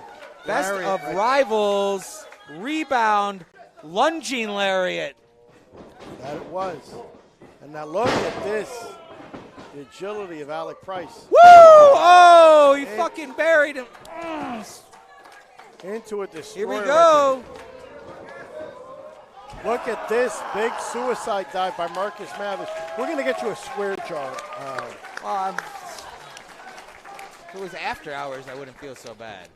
Best lariat of right rivals. Rebound. Lunging lariat. That it was. And now look at this. The agility of Alec Price. Woo! Oh, he fucking buried him. Into a destroyer. Here we go. Look at this big suicide dive by Marcus Mathers. We're going to get you a swear jar. If it was after hours, I wouldn't feel so bad.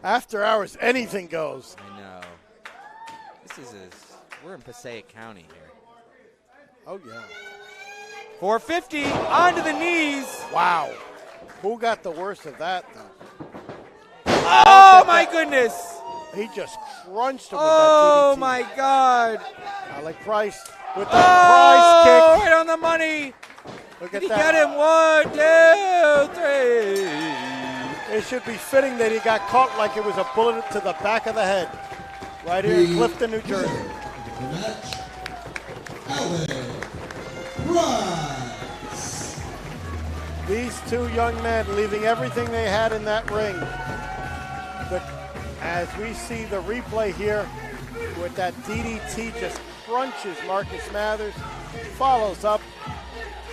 After hours, anything goes. I know. We're in Passaic County here. Oh, yeah. 450 onto the knees. Wow. Who got the worst of that, though? Oh, my goodness. He just crunched him Oh, with that DDT. my God. Alec Price with the prize kick. Right on the money. Look at Did he that. get him? 1, 2, 3. It should be fitting that he got caught like it was a bullet to the back of the head. Right here in Clifton, New Jersey. The match, Alec Price. These two young men leaving everything they had in that ring. As we see the replay here with that DDT just crunches Marcus Mathers, follows up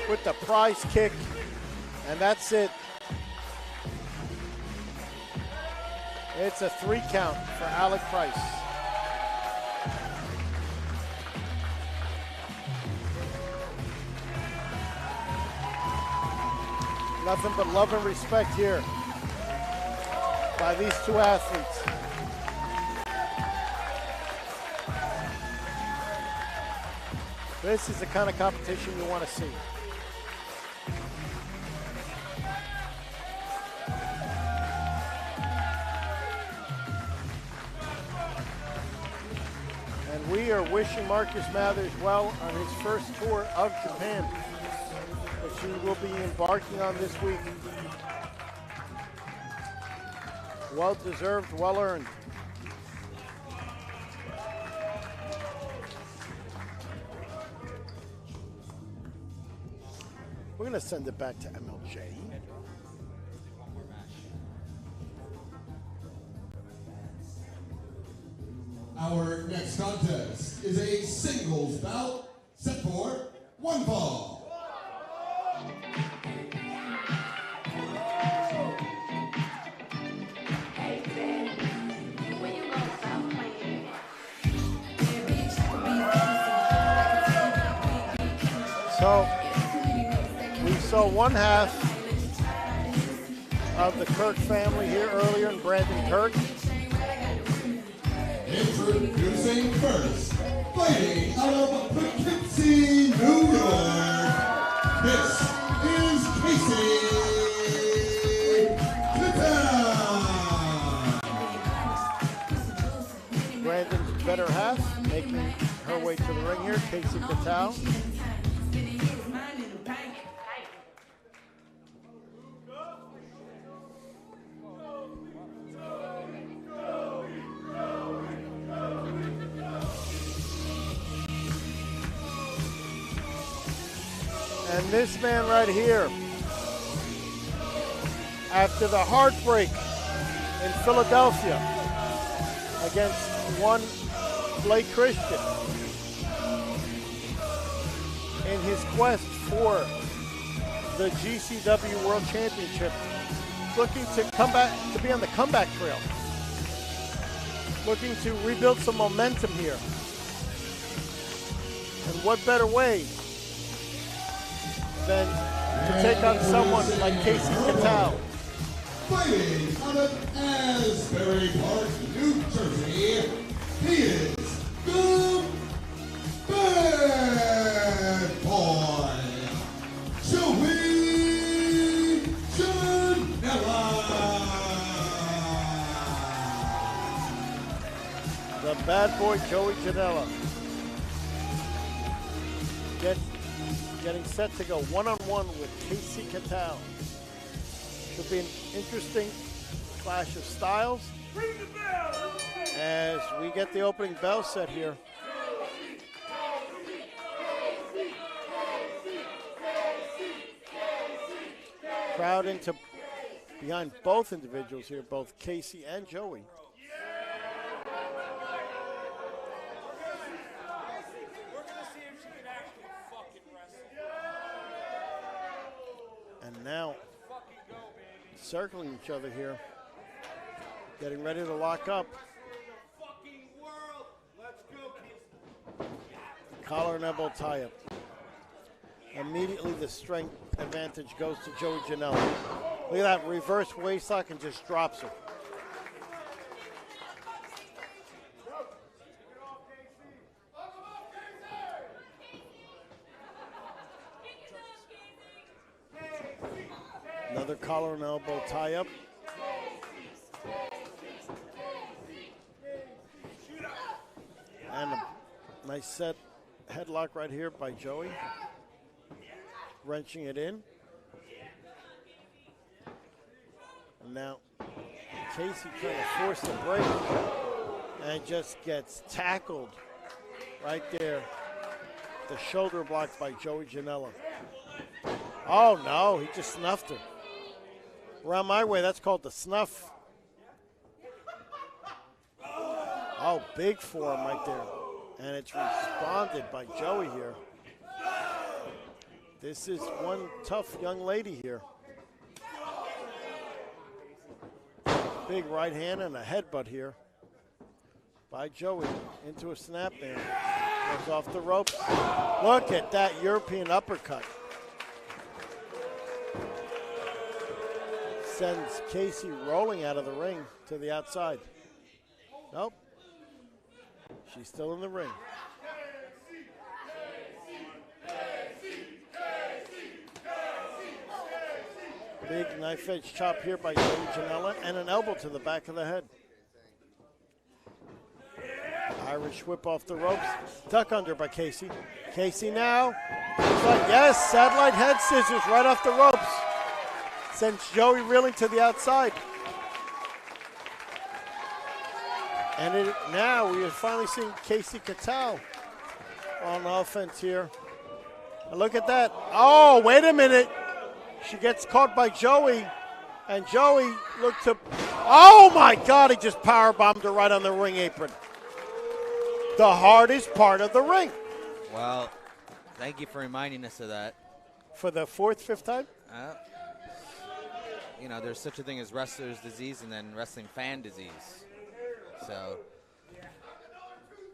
with the prize kick, and that's it. It's a 3 count for Alec Price. Nothing but love and respect here by these two athletes. This is the kind of competition you want to see. And we are wishing Marcus Mathers well on his first tour of Japan, which he will be embarking on this week. Well deserved, well earned. We're going to send it back to MLJ. Our next contest is a singles bout set for 1 fall. So we saw one half of the Kirk family here earlier, and Brandon Kirk. Introducing first, fighting out of Poughkeepsie, New York, this is Kasey Catal. Brandon's better half making her way to the ring here, Kasey Catal. And this man right here, after the heartbreak in Philadelphia against one Blake Christian, in his quest for the GCW World Championship, looking to come back, to be on the comeback trail, looking to rebuild some momentum here. And what better way than to take on someone like Kasey Catal. Fighting out of Asbury Park, New Jersey, he is the Bad Boy, Joey Janela. The Bad Boy, Joey Janela. Getting set to go one-on-one with Kasey Catal. Should be an interesting clash of styles as we get the opening bell set here. Crowd into behind both individuals here, both Kasey and Joey. And now, circling each other here, getting ready to lock up. Collar and elbow tie-up. Immediately the strength advantage goes to Joey Janela. Look at that reverse waistlock and just drops her. Another collar and elbow tie-up. And a nice set headlock right here by Joey. Wrenching it in. And now Kasey trying to force the break and just gets tackled right there. The shoulder blocked by Joey Janela. Oh no, he just snuffed her. Around my way, that's called the snuff. Oh, big forearm right there. And it's responded by Joey here. This is one tough young lady here. Big right hand and a headbutt here by Joey into a snap there. Goes off the ropes. Look at that European uppercut. Sends Kasey rolling out of the ring to the outside. Nope. She's still in the ring. Big knife edge chop here by Joey Janela and an elbow to the back of the head. Irish whip off the ropes. Duck under by Kasey. Kasey now. Yes, satellite head scissors right off the ropes. Sends Joey reeling to the outside. And now we are finally seeing Kasey Catal on offense here. And look at that. Oh, wait a minute. She gets caught by Joey. And Joey looked to, oh my God, he just powerbombed her right on the ring apron. The hardest part of the ring. Well, thank you for reminding us of that. For the fourth, fifth time? You know, there's such a thing as wrestler's disease and then wrestling fan disease. So,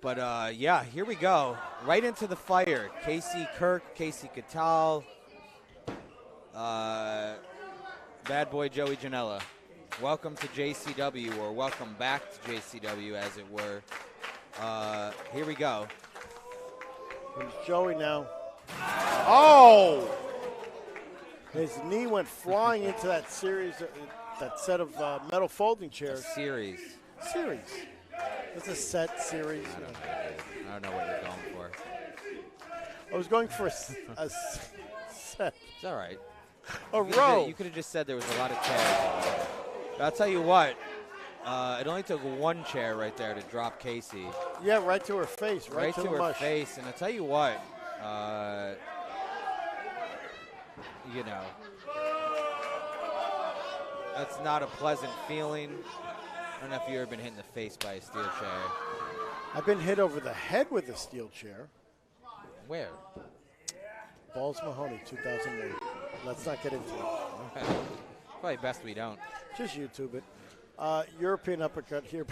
but yeah, here we go. Right into the fire. Kasey, Kirk, Kasey Catal. bad boy Joey Janela. Welcome to JCW, or welcome back to JCW, as it were. Here we go. Here's Joey now. Oh! His knee went flying into that that set of metal folding chairs. Series. It's a set series. I don't know what you're going for. I was going for a set. It's all right. A row. You could have just said there was a lot of chairs. But I'll tell you what. It only took one chair right there to drop Kasey. Yeah, right to her face. Right to her mush. face. And I'll tell you what. You know, that's not a pleasant feeling. I don't know if you've ever been hit in the face by a steel chair. I've been hit over the head with a steel chair. Where? Balls Mahoney, 2001. Let's not get into it. Probably best we don't. Just YouTube it. European uppercut here.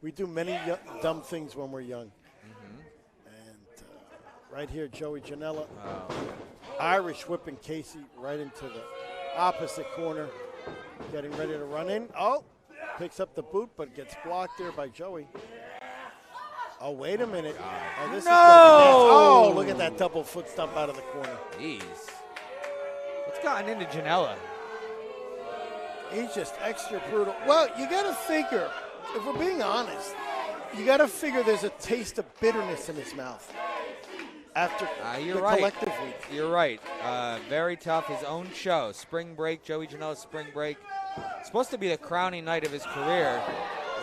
We do many dumb things when we're young. And right here, Joey Janela. Irish whipping Kasey right into the opposite corner. Getting ready to run in. Oh, picks up the boot, but gets blocked there by Joey. Oh, wait a minute. Oh, this is oh, look at that double foot stomp out of the corner. Jeez. What's gotten into Janela? He's just extra brutal. Well, you got to figure, if we're being honest, you got to figure there's a taste of bitterness in his mouth after the collective week. You're right. Very tough. His own show, Spring Break, Joey Janela's Spring Break. Supposed to be the crowning night of his career,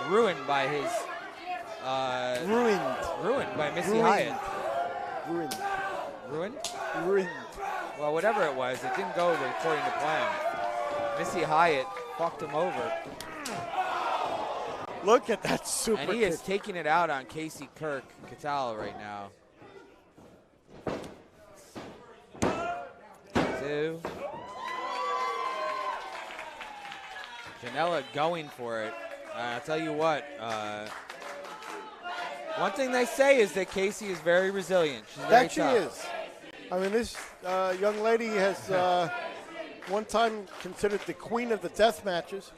ruined by his ruined by Missy Hyatt. Ruined? Well, whatever it was, it didn't go according to plan. Missy Hyatt fucked him over. Look at that super And he is taking it out on Kasey, Kirk, Catal right now. 2. Janela going for it. I'll tell you what. One thing they say is that Kasey is very resilient. She's very tough. She is. I mean, this young lady has one time considered the queen of the death matches.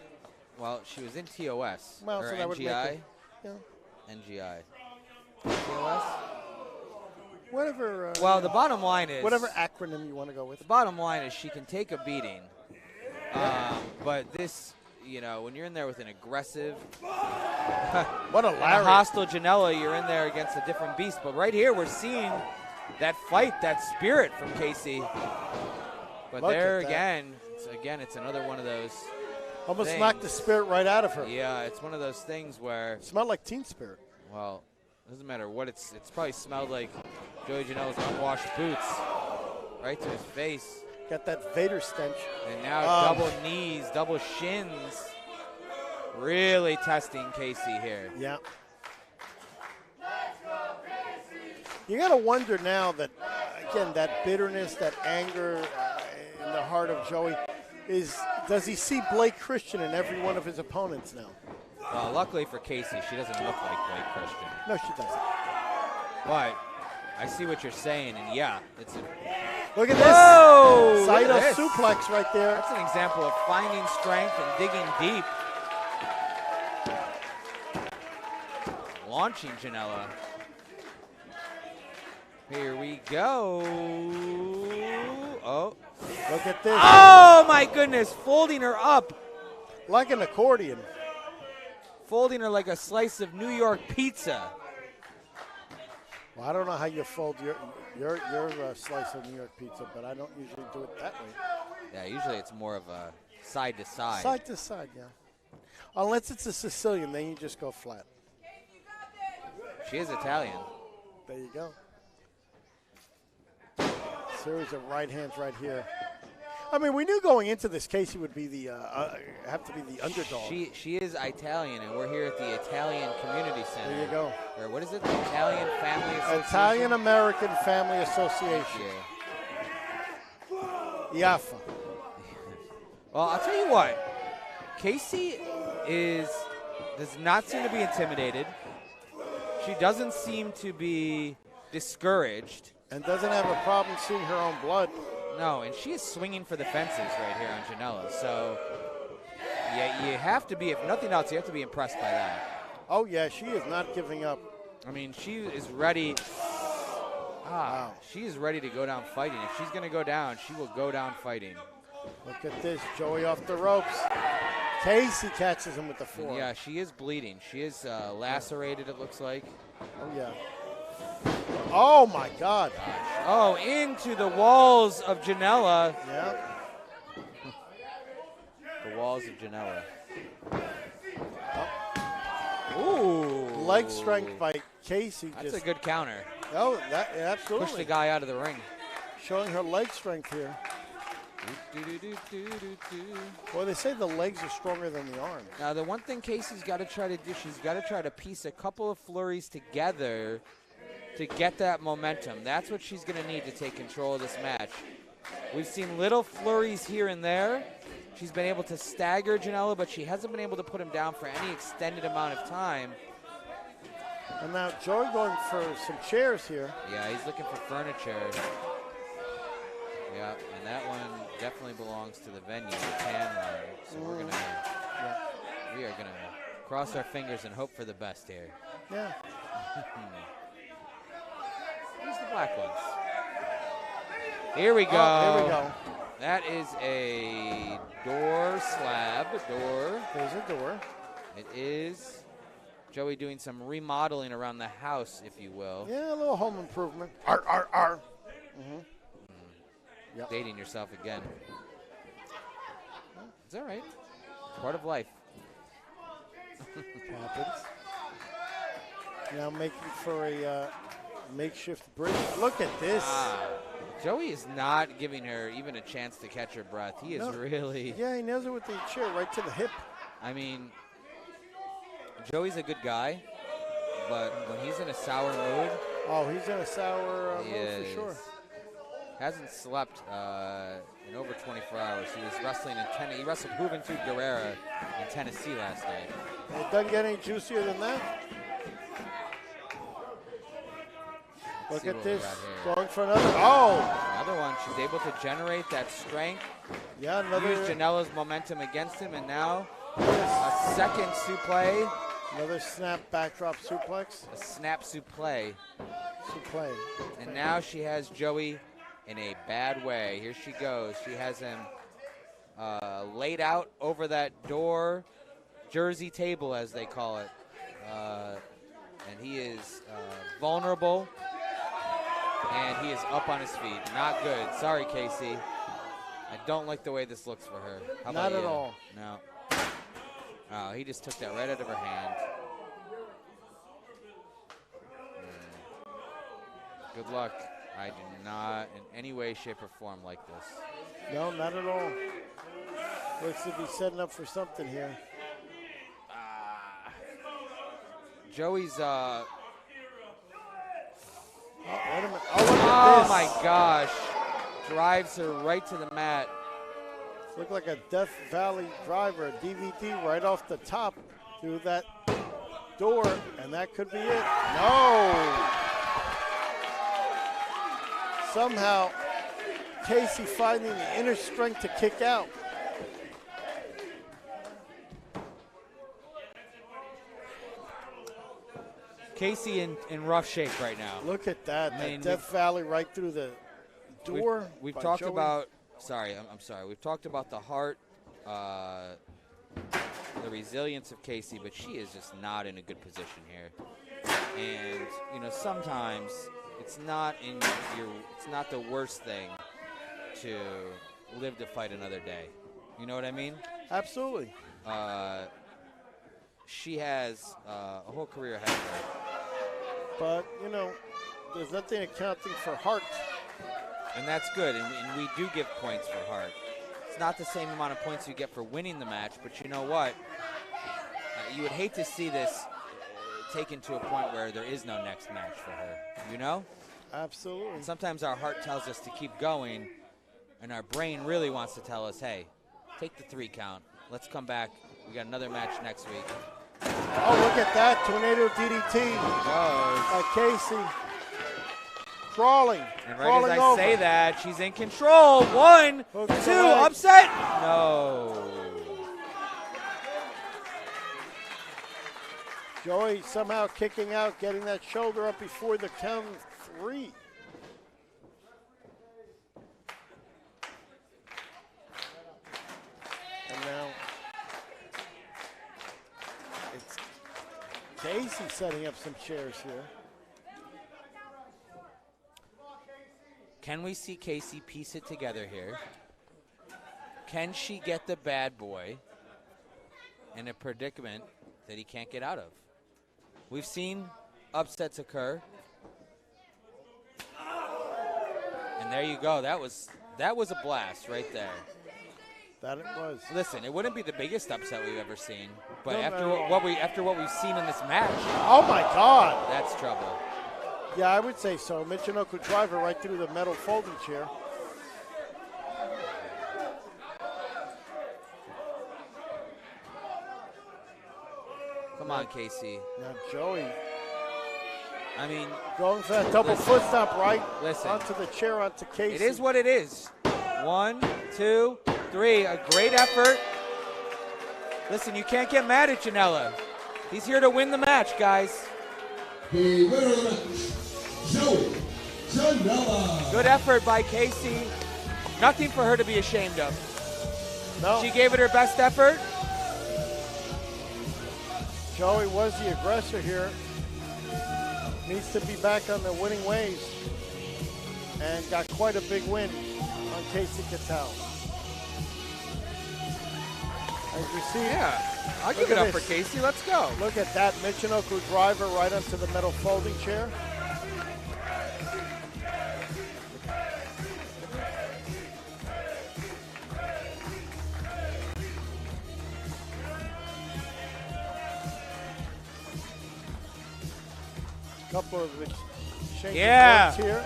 Well, she was in TOS. Well, or so that would make NGI. it, yeah. NGI. TOS? Whatever. Well, the bottom line is. Whatever acronym you want to go with. The bottom line is she can take a beating. But this, you know, when you're in there with an aggressive, what a hostile Janela, you're in there against a different beast. But right here, we're seeing that fight, that spirit from Kasey. But Look there at again, it's another one of those. Almost things. knocked the spirit right out of her. Yeah, it's one of those things where. It smelled like Teen Spirit. Well, it doesn't matter what it's probably smelled like Joey Janela's unwashed boots right to his face. Got that Vader stench. And now double knees, double shins. Really testing Kasey here. Yeah. You got to wonder now that, again, that bitterness, that anger in the heart of Joey, does he see Blake Christian in every one of his opponents now? Well, luckily for Kasey, she doesn't look like Blake Christian. No, she doesn't. But I see what you're saying, and yeah, it's a... Look at this. Whoa! Saito suplex right there. That's an example of finding strength and digging deep. Launching Janela. Here we go. Oh. Look at this. Oh, my goodness. Folding her up. Like an accordion. Folding her like a slice of New York pizza. Well, I don't know how you fold your slice of New York pizza, but I don't usually do it that way. Yeah, usually it's more of a side to side. Side to side, yeah. Unless it's a Sicilian, then you just go flat. She is Italian. There you go. Series of right hands right here. I mean, we knew going into this, Kasey would be have to be the underdog. She is Italian, and we're here at the Italian Community Center. There you go. Or what is it? The Italian Family Association? Italian American Family Association. Yeah. IAFA. Well, I'll tell you what. Kasey does not seem to be intimidated. She doesn't seem to be discouraged. And doesn't have a problem seeing her own blood. No, and she is swinging for the fences right here on Janela. So yeah, you have to be, if nothing else, you have to be impressed by that. Oh, yeah, she is not giving up. I mean, she is ready. Wow. She is ready to go down fighting. If she's going to go down, she will go down fighting. Look at this, Joey off the ropes. Kasey catches him with the 4. And yeah, she is bleeding. She is lacerated, it looks like. Oh, yeah. Oh, my God. Oh, into the walls of Janela. Yeah. The walls of Janela. Ooh. Leg strength by Kasey. That's a good counter. Oh, that absolutely. Push the guy out of the ring. Showing her leg strength here. Well, they say the legs are stronger than the arms. Now, the one thing Kasey's got to try to do, she's got to try to piece a couple of flurries together to get that momentum. That's what she's going to need to take control of this match. We've seen little flurries here and there. She's been able to stagger Janela, but she hasn't been able to put him down for any extended amount of time. And now Joey going for some chairs here. Yeah, he's looking for furniture. Yeah, and that one definitely belongs to the venue, the tan line. So we are gonna cross our fingers and hope for the best here. Yeah. Who's the black ones? Here we go. Oh, here we go. That is a door slab. There's a door. It is Joey doing some remodeling around the house, if you will. Yeah, a little home improvement. R. Mm-hmm. Yep. Dating yourself again. It's all right. It's part of life. Happens. Now making for a makeshift bridge. Look at this. Joey is not giving her even a chance to catch her breath. He is really. Yeah, he nails it with the chair right to the hip. I mean, Joey's a good guy, but when he's in a sour mood. Oh, he's in a sour mood for sure. Hasn't slept in over 24 hours. He was wrestling in Tennessee. He wrestled Juventud Guerrera in Tennessee last night. It doesn't get any juicier than that. Look at this. Going for another. Oh! Another one. She's able to generate that strength. Yeah, another. Use Janela's momentum against him, and now a second suplex. Another snap backdrop suplex. A snap suplex. And now she has Joey in a bad way. Here she goes. She has him laid out over that door, jersey table as they call it. And he is vulnerable. And he is up on his feet. Not good. Sorry, Kasey. I don't like the way this looks for her. How about Not at you? all. No. Oh, he just took that right out of her hand. Good luck. I do not in any way, shape, or form like this. No, not at all. Looks to be setting up for something here. Joey's Oh, wait a minute. Oh, look at this. My gosh. Drives her right to the mat. Looked like a Death Valley driver, a DVD right off the top through that door, and that could be it. No! Somehow, Kasey finding the inner strength to kick out. Kasey in rough shape right now. Look at that. I mean, Death Valley right through the door. We've talked about, I'm sorry. We've talked about the heart, the resilience of Kasey, but she is just not in a good position here. And, you know, sometimes it's not the worst thing to live to fight another day. You know what I mean? Absolutely. She has a whole career ahead of her. But, you know, there's nothing accounting for heart. And that's good, and we do give points for heart. It's not the same amount of points you get for winning the match, but you know what? You would hate to see this taken to a point where there is no next match for her, you know? Absolutely. And sometimes our heart tells us to keep going, and our brain really wants to tell us, hey, take the 3 count. Let's come back. We got another match next week. Oh, look at that. Tornado DDT by Kasey. crawling. And right crawling as I over. say that, she's in control. 1, Hook 2, to the leg. upset. No. Joey somehow kicking out, getting that shoulder up before the count of 3. And now it's Kasey setting up some chairs here. Can we see Kasey piece it together here? Can she get the bad boy in a predicament that he can't get out of? We've seen upsets occur. And there you go. That was a blast right there. That it was. Listen, it wouldn't be the biggest upset we've ever seen, but No, after no. what we've seen in this match, Oh my God. that's trouble. Yeah, I would say so. Michinoku driver right through the metal folding chair. Come on, Kasey. Now Joey I mean, going for that double Listen. foot stomp right Listen. onto the chair, onto Kasey. it is what it is. 1, 2, 3. A great effort. Listen, you can't get mad at Janela. He's here to win the match, guys. The winner of the match, Joey Janela. Good effort by Kasey. Nothing for her to be ashamed of. No, She gave it her best effort. Joey was the aggressor here. Needs to be back on the winning ways. And got quite a big win on Kasey Catal. As we see, Yeah, I'll Look give it at up for this. Kasey. Let's go. look at that Michinoku driver right onto the metal folding chair. Couple of exchanges Yeah. here.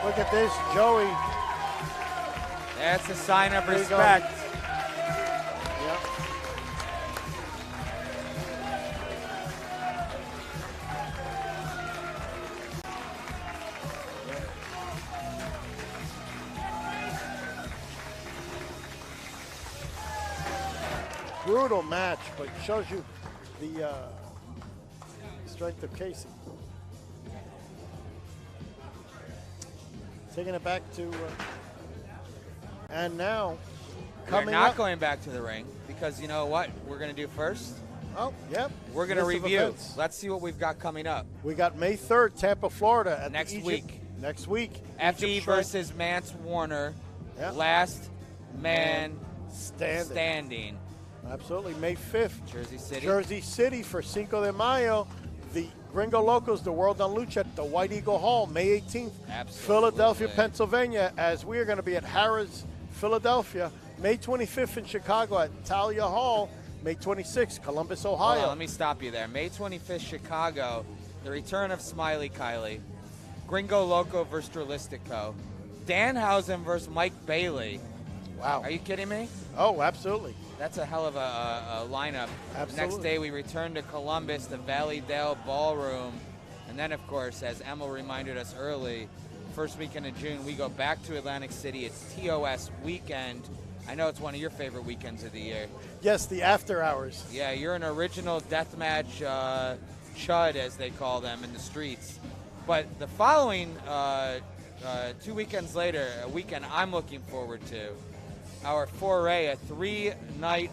Look at this, Joey. That's a sign of There you go. respect. Yep. Brutal match, but shows you the strength of Kasey. Taking it back to, and now We're coming not up. going back to the ring because you know what we're going to do first? Oh, yep. We're going to List of review. events. Let's see what we've got coming up. We got May 3rd, Tampa, Florida. At the Next Egypt- week. Next week. Effie Egypt Shrine versus Mance Warner. Yeah. Last man Standing. standing. Absolutely. May 5th. Jersey City. Jersey City for Cinco de Mayo. The Gringo Locos, the World on Lucha at the White Eagle Hall, May 18th. Absolutely. Philadelphia, Pennsylvania, as we are going to be at Harrah's, Philadelphia. May 25th in Chicago at Talia Hall. May 26th, Columbus, Hold Ohio. on, let me stop you there. May 25th, Chicago. The return of Smiley Kylie. Gringo Loco versus Dralistico. Danhausen versus Mike Bailey. Wow. Are you kidding me? Oh, absolutely. That's a hell of a lineup. Absolutely. Next day, we return to Columbus, the Valley Dale Ballroom. And then, of course, as Emil reminded us early, first weekend of June, we go back to Atlantic City. It's TOS weekend. I know it's one of your favorite weekends of the year. Yes, the after hours. Yeah, you're an original deathmatch chud, as they call them in the streets. But the following 2 weekends later, a weekend I'm looking forward to, our foray, a 3-night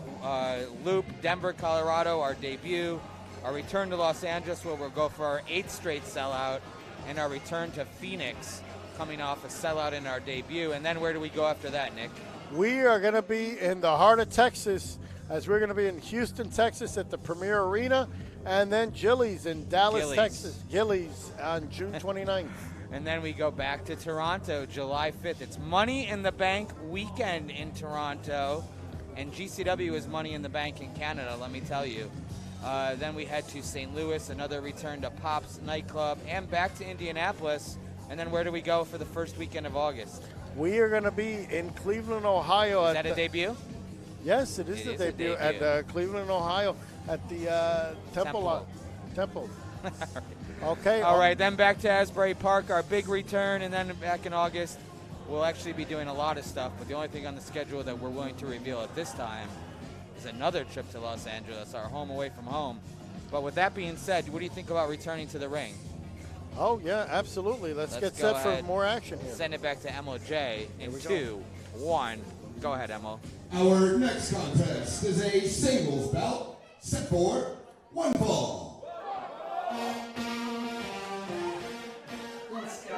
loop, Denver, Colorado, our debut, our return to Los Angeles where we'll go for our 8th straight sellout, and our return to Phoenix coming off a sellout in our debut. And then where do we go after that, Nick? We are going to be in the heart of Texas, as we're going to be in Houston, Texas at the Premier Arena, and then Gillies in Dallas, Gillies. Texas. Gillies on June 29th. And then we go back to Toronto, July 5th. It's Money in the Bank weekend in Toronto. And GCW is Money in the Bank in Canada, let me tell you. Then we head to St. Louis, another return to Pop's nightclub, and back to Indianapolis. And then where do we go for the first weekend of August? We are going to be in Cleveland, Ohio. Is that a debut? Yes, it is It the is a debut debut. at Cleveland, Ohio, at the Temple. Temple. Temple. Okay. All right, then back to Asbury Park, our big return, and then back in August, we'll actually be doing a lot of stuff, but the only thing on the schedule that we're willing to reveal at this time is another trip to Los Angeles, our home away from home. But with that being said, what do you think about returning to the ring? Oh, yeah, absolutely. Let's get set for more action here. Send it back to MLJ in 2, 1. Go ahead, Emil. Our next contest is a singles bout, set for 1 fall. Let's go.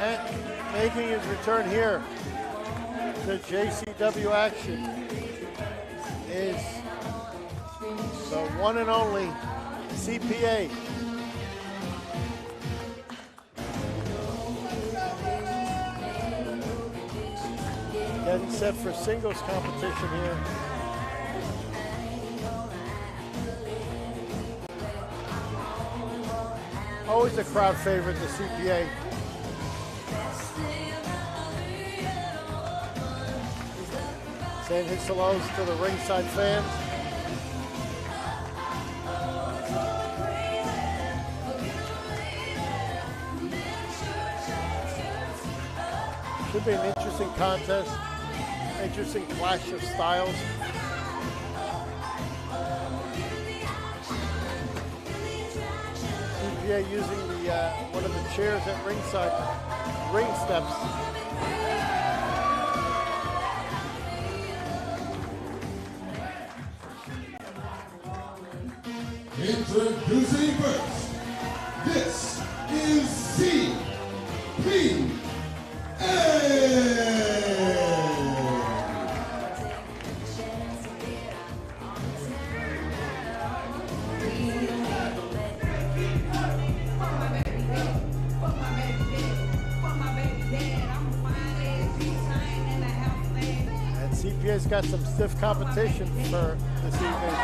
And making his return here to JCW action is the one and only CPA. Getting set for singles competition here. Always a crowd favorite, the CPA. Saying his hellos to the ringside fans. Should be an interesting contest, interesting clash of styles. CPA using the one of the chairs at ringside, ring steps. Introducing first, this is CPA. And CPA's got some stiff competition for this evening.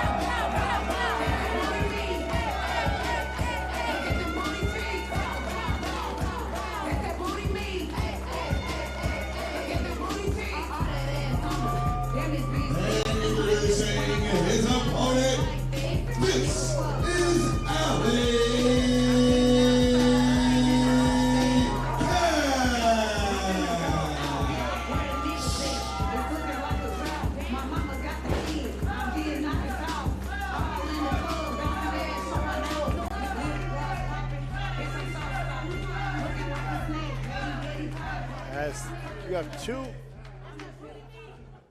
His opponent, this is Allie As you have two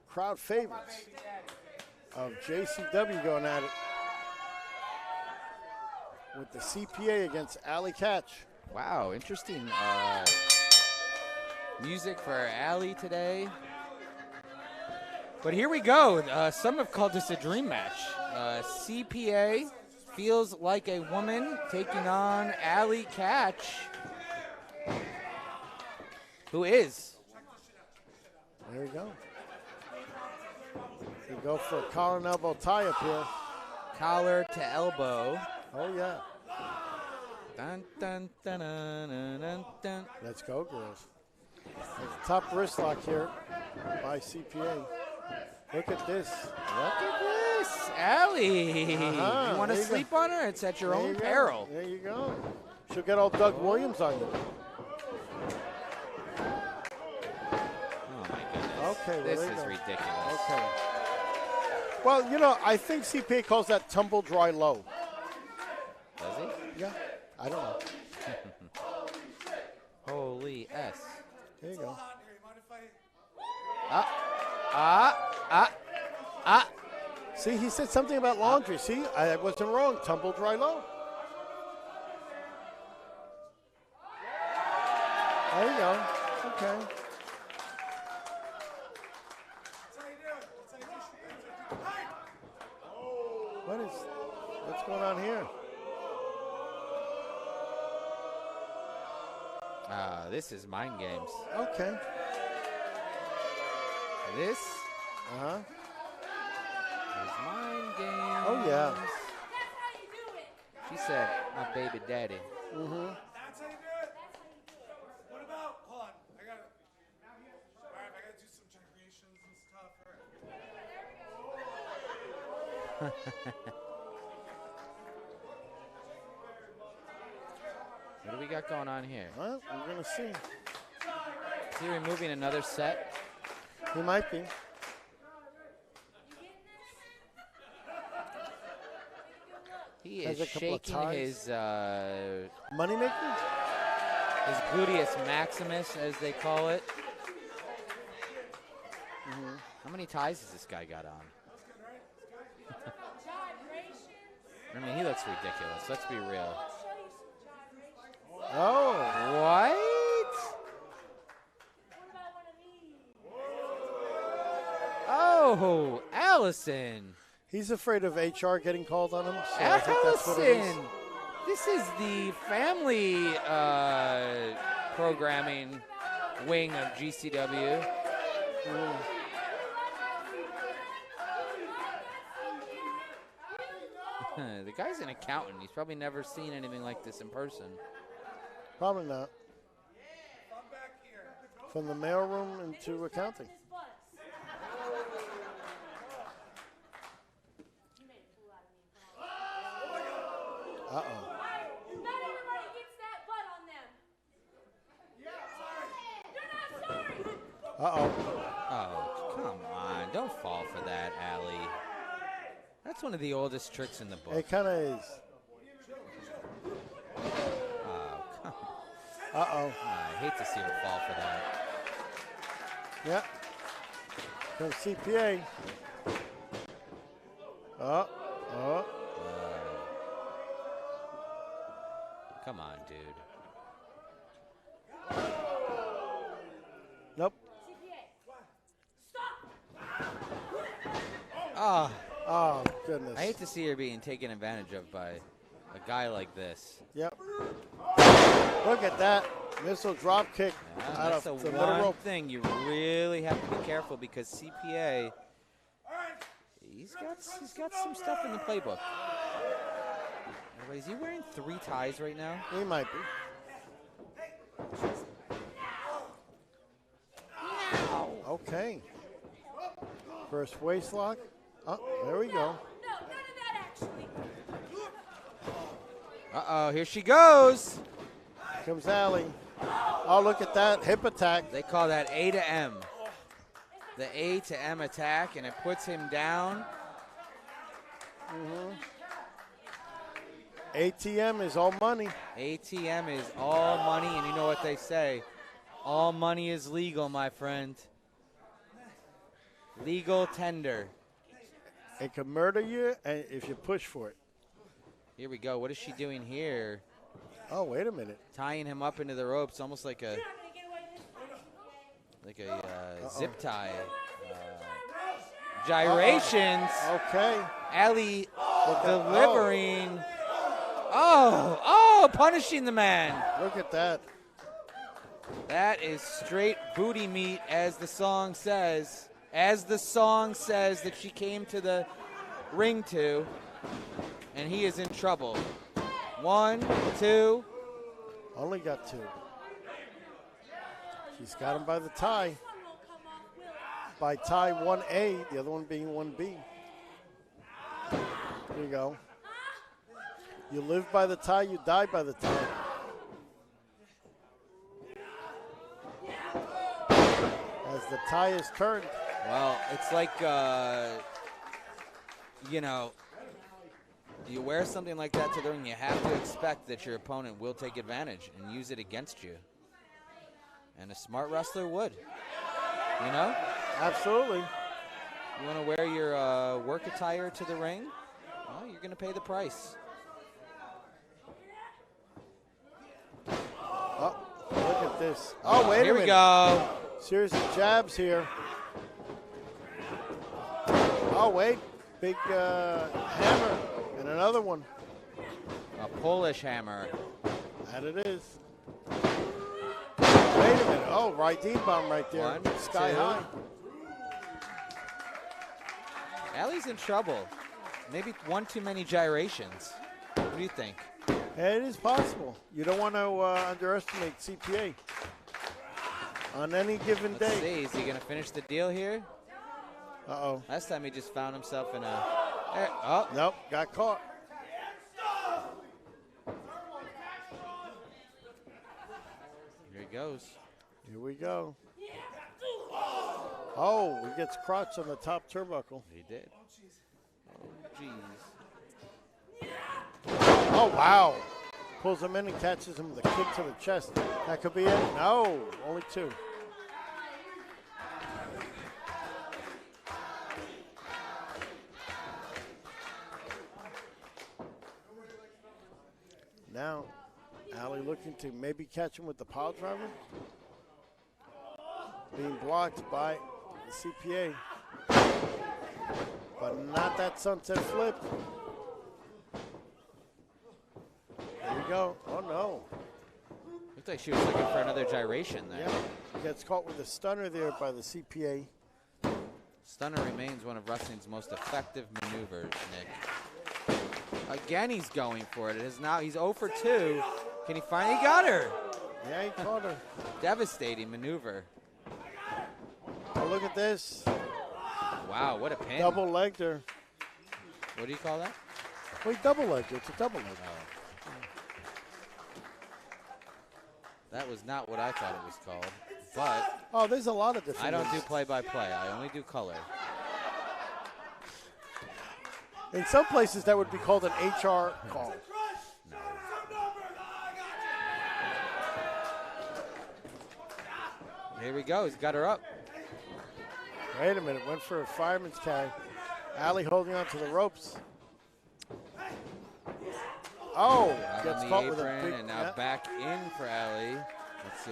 crowd favorites of JCW going at it with the CPA against Allie Catch. Wow, interesting music for Allie today. But here we go. Some have called this a dream match. CPA feels like a woman taking on Alli Catch, who is. There we go. You go for a collar and elbow tie up here. Collar to elbow. Oh, yeah. Dun, dun, dun, dun, dun, dun, dun. Let's go, girls. Top wrist lock here by CPA. Look at this. Look at this. Allie. You want to sleep on her? It's at your own peril. There you go. She'll get all Doug Williams on you. Oh, my goodness. Okay, well, this there you is go. ridiculous. Okay. Well, you know, I think CPA calls that tumble dry low. Does he? Yeah. I don't know. Holy S. There you go. See, he said something about laundry. See, I wasn't wrong. Tumble dry low. There you go. Okay. What's going on here? This is mind games. Okay. This Uh-huh. is mind games. Oh, yeah. That's how you do it. She said, my baby daddy. Mm-hmm. That's how you do it. What do we got going on here? Well, we're going to see. Is he removing another set? He might be. He Has is a couple of shaking ties. his Moneymaker? his gluteus maximus, as they call it. How many ties has this guy got on? I mean, he looks ridiculous. Let's be real. Oh. What? Oh, Allison. He's afraid of HR getting called on him. So I think that's what it is. Allison. This is the family programming wing of GCW. The guy's an accountant. He's probably never seen anything like this in person. Probably not. From the mailroom into accounting. Uh-oh. Not everybody gets that butt on them. You're not sorry. Uh-oh. Oh, come on. Don't fall for that, Allie. That's one of the oldest tricks in the book. It kind of is. Oh, come on. Uh-oh. I hate to see her fall for that. Yep. From CPA. Oh. Come on, dude. Nope. Ah. Oh, goodness. I hate to see her being taken advantage of by a guy like this. Yep. Look at that. Missile drop kick out That's of the the middle one rope. thing you really have to be careful because CPA, he's got some stuff in the playbook. Is he wearing 3 ties right now? He might be. Okay. First waist lock. Oh, there we go. No, none of that actually. Uh-oh, here she goes. Comes Allie. Oh, look at that hip attack. They call that A to M. The A to M attack, and it puts him down. ATM is all money. ATM is all money, and you know what they say. All money is legal, my friend. Legal tender. It can murder you if you push for it. Here we go. What is she doing here? Oh, wait a minute. Tying him up into the ropes, almost like a zip tie. Gyrations. Okay. Allie delivering. Oh, punishing the man. Look at that. That is straight booty meat, as the song says. As the song says that she came to the ring to, and he is in trouble. 1, 2. Only got 2. She's got him by the tie. By tie 1A, the other one being 1B. Here you go. You live by the tie, you die by the tie. As the tie is turned. Well, it's like, you wear something like that to the ring, you have to expect that your opponent will take advantage and use it against you. And a smart wrestler would, you know? Absolutely. You want to wear your work attire to the ring? Well, you're going to pay the price. Oh, look at this. Oh, wait a minute. Here we go. Series of jabs here. Oh, wait. Big hammer. And another one. A Polish hammer. That it is. Wait a minute. Oh, right D bomb right there. 1, Sky 2. high. Allie's in trouble. Maybe one too many gyrations. What do you think? It is possible. You don't want to underestimate CPA on any given Let's day. see. Is he going to finish the deal here? Uh-oh. Last time he just found himself in a Oh. Nope, got caught. Here he goes. Here we go. Oh, he gets crotch on the top turnbuckle. He did. Oh, jeez. Oh, wow. Pulls him in and catches him with a kick to the chest. That could be it. No, only 2. Now, Allie looking to maybe catch him with the pile driver. Being blocked by the CPA. But not that sunset flip. Here we go. Oh, no. Looked like she was looking for another gyration there. Yeah. Gets caught with a stunner there by the CPA. Stunner remains one of wrestling's most effective maneuvers, Nick. Again, he's going for it. He's 0 for 2. Can he finally got her? Yeah, he caught her. Devastating maneuver. Oh, look at this. Wow, what a pin. Double legged her. What do you call that? Well, he double legged her. It's a double leg. That was not what I thought it was called. But Oh, there's a lot of different I don't do legs. play-by-play. I only do color. In some places, that would be called an HR call. Here we go. He's got her up. Wait a minute. Went for a fireman's carry. Allie holding on to the ropes. Oh, Out gets on the caught with a apron, big. and now back in for Allie. Let's see.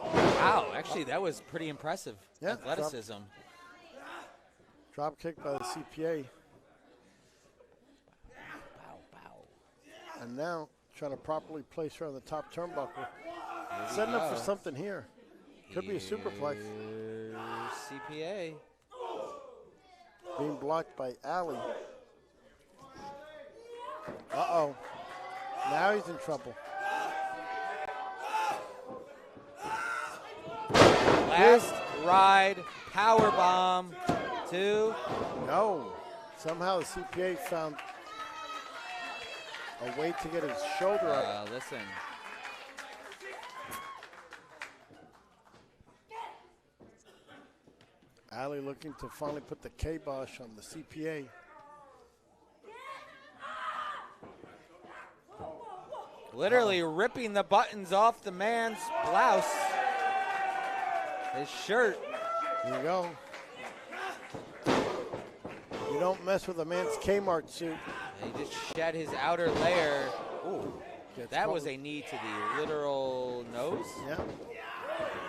Wow, actually, that was pretty impressive. Yeah, athleticism. Drop kick by the CPA. And now trying to properly place her on the top turnbuckle. Setting up for something here. Could be a superplex. CPA. Being blocked by Allie. Uh-oh. Now he's in trouble. Last ride, power bomb. 2. No. Somehow the CPA found a way to get his shoulder up. Listen. Allie looking to finally put the kibosh on the CPA. Literally ripping the buttons off the man's blouse. His shirt. Here you go. You don't mess with a man's Kmart suit. And he just shed his outer layer. Ooh, Gets that caught was with- a knee to the literal nose. Yeah.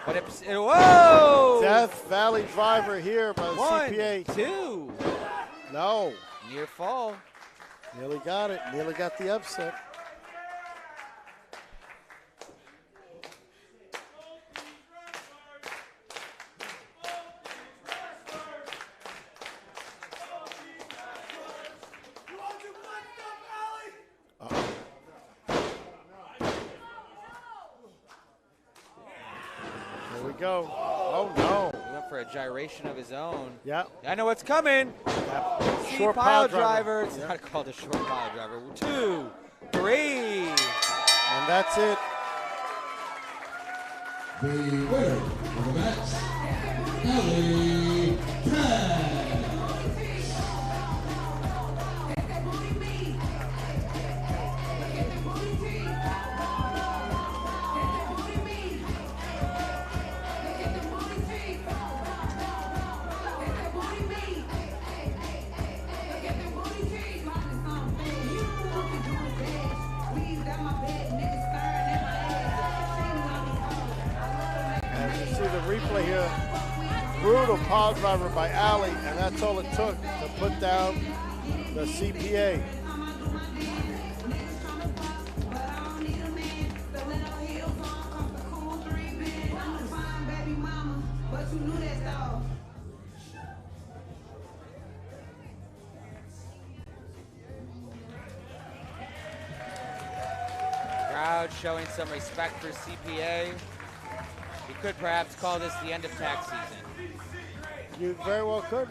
But whoa! Death Valley driver here by the 1, CPA. 2. No. Near fall. Nearly got it. Nearly got the upset. Here we go. Oh, no. He went for a gyration of his own. Yeah. I know what's coming. See, Short pile pile driver. driver. It's Yeah. not called a short pile driver. 2, 3. And that's it. The winner of the match, Allie Katch. As you see the replay here, brutal pile driver by Allie, and that's all it took to put down the CPA. Crowd showing some respect for CPA. You could perhaps call this the end of tax season. You very well could.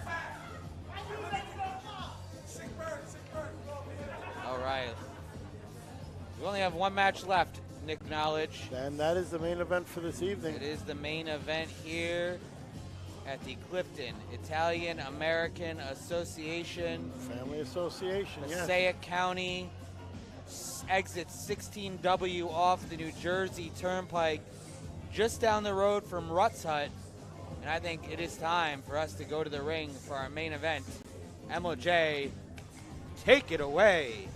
All right. We only have one match left, Nick Knowledge. And that is the main event for this evening. It is the main event here at the Clifton Italian American Association. Family Association, yes. Passaic County, exit 16W off the New Jersey Turnpike, just down the road from Rutt's Hut. And I think it is time for us to go to the ring for our main event. MOJ, take it away.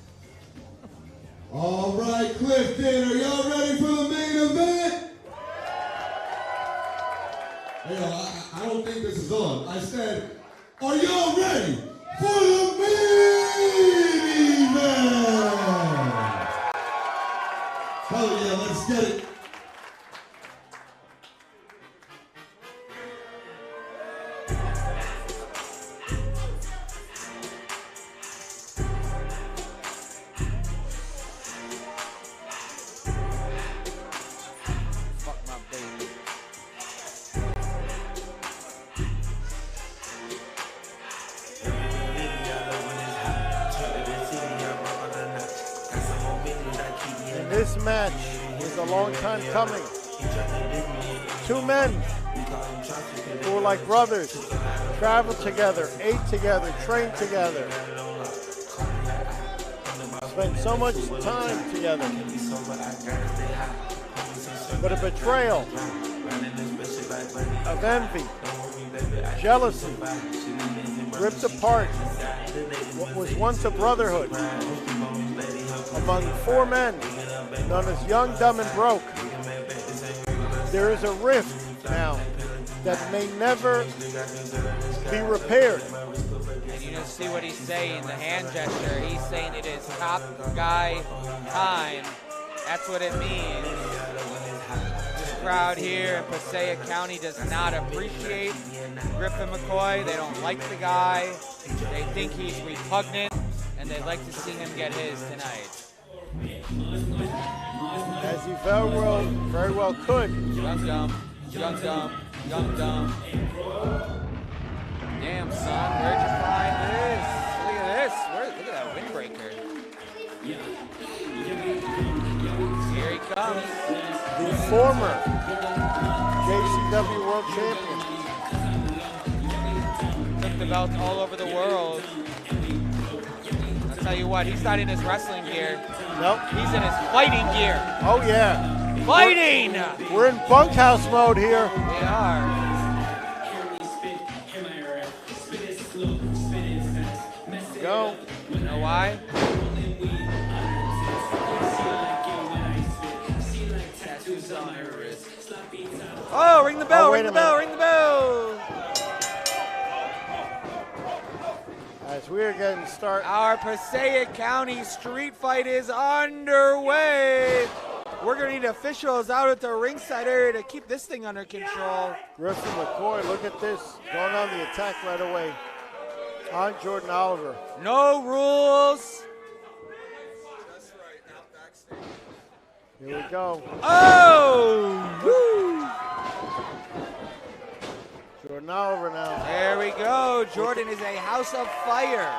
All right, Clifton, are y'all ready for the main event? Hey, I don't think this is on. I said, are y'all ready for the main event? Hell yeah, let's get it. This match is a long time coming. Two men who were like brothers, traveled together, ate together, trained together, spent so much time together. But a betrayal of envy, jealousy, ripped apart what was once a brotherhood among four men known as Young, Dumb, and Broke. There is a rift now that may never be repaired. And you just see what he's saying, the hand gesture. He's saying it is top guy time. That's what it means. This crowd here in Passaic County does not appreciate Griffin McCoy. They don't like the guy. They think he's repugnant, and they'd like to see him get his tonight. As he very well could. Young dumb, young dumb, young dumb. Damn, son, where'd you find this? Look at this. Look at that windbreaker. Here he comes. The former JCW World Champion. Took the belt all over the world. I'll tell you what, he's not in his wrestling gear. Nope. He's in his fighting gear. Oh, yeah. Fighting! We're in bunkhouse mode here. We are. Go. You know why? Oh, ring the bell, ring the bell, ring the bell. As we are getting started. Our Passaic County street fight is underway. We're going to need officials out at the ringside area to keep this thing under control. Griffin McCoy, look at this. Going on the attack right away on Jordan Oliver. No rules. Here we go. Oh! Woo. Jordan Oliver now. There we go. Jordan is a house of fire.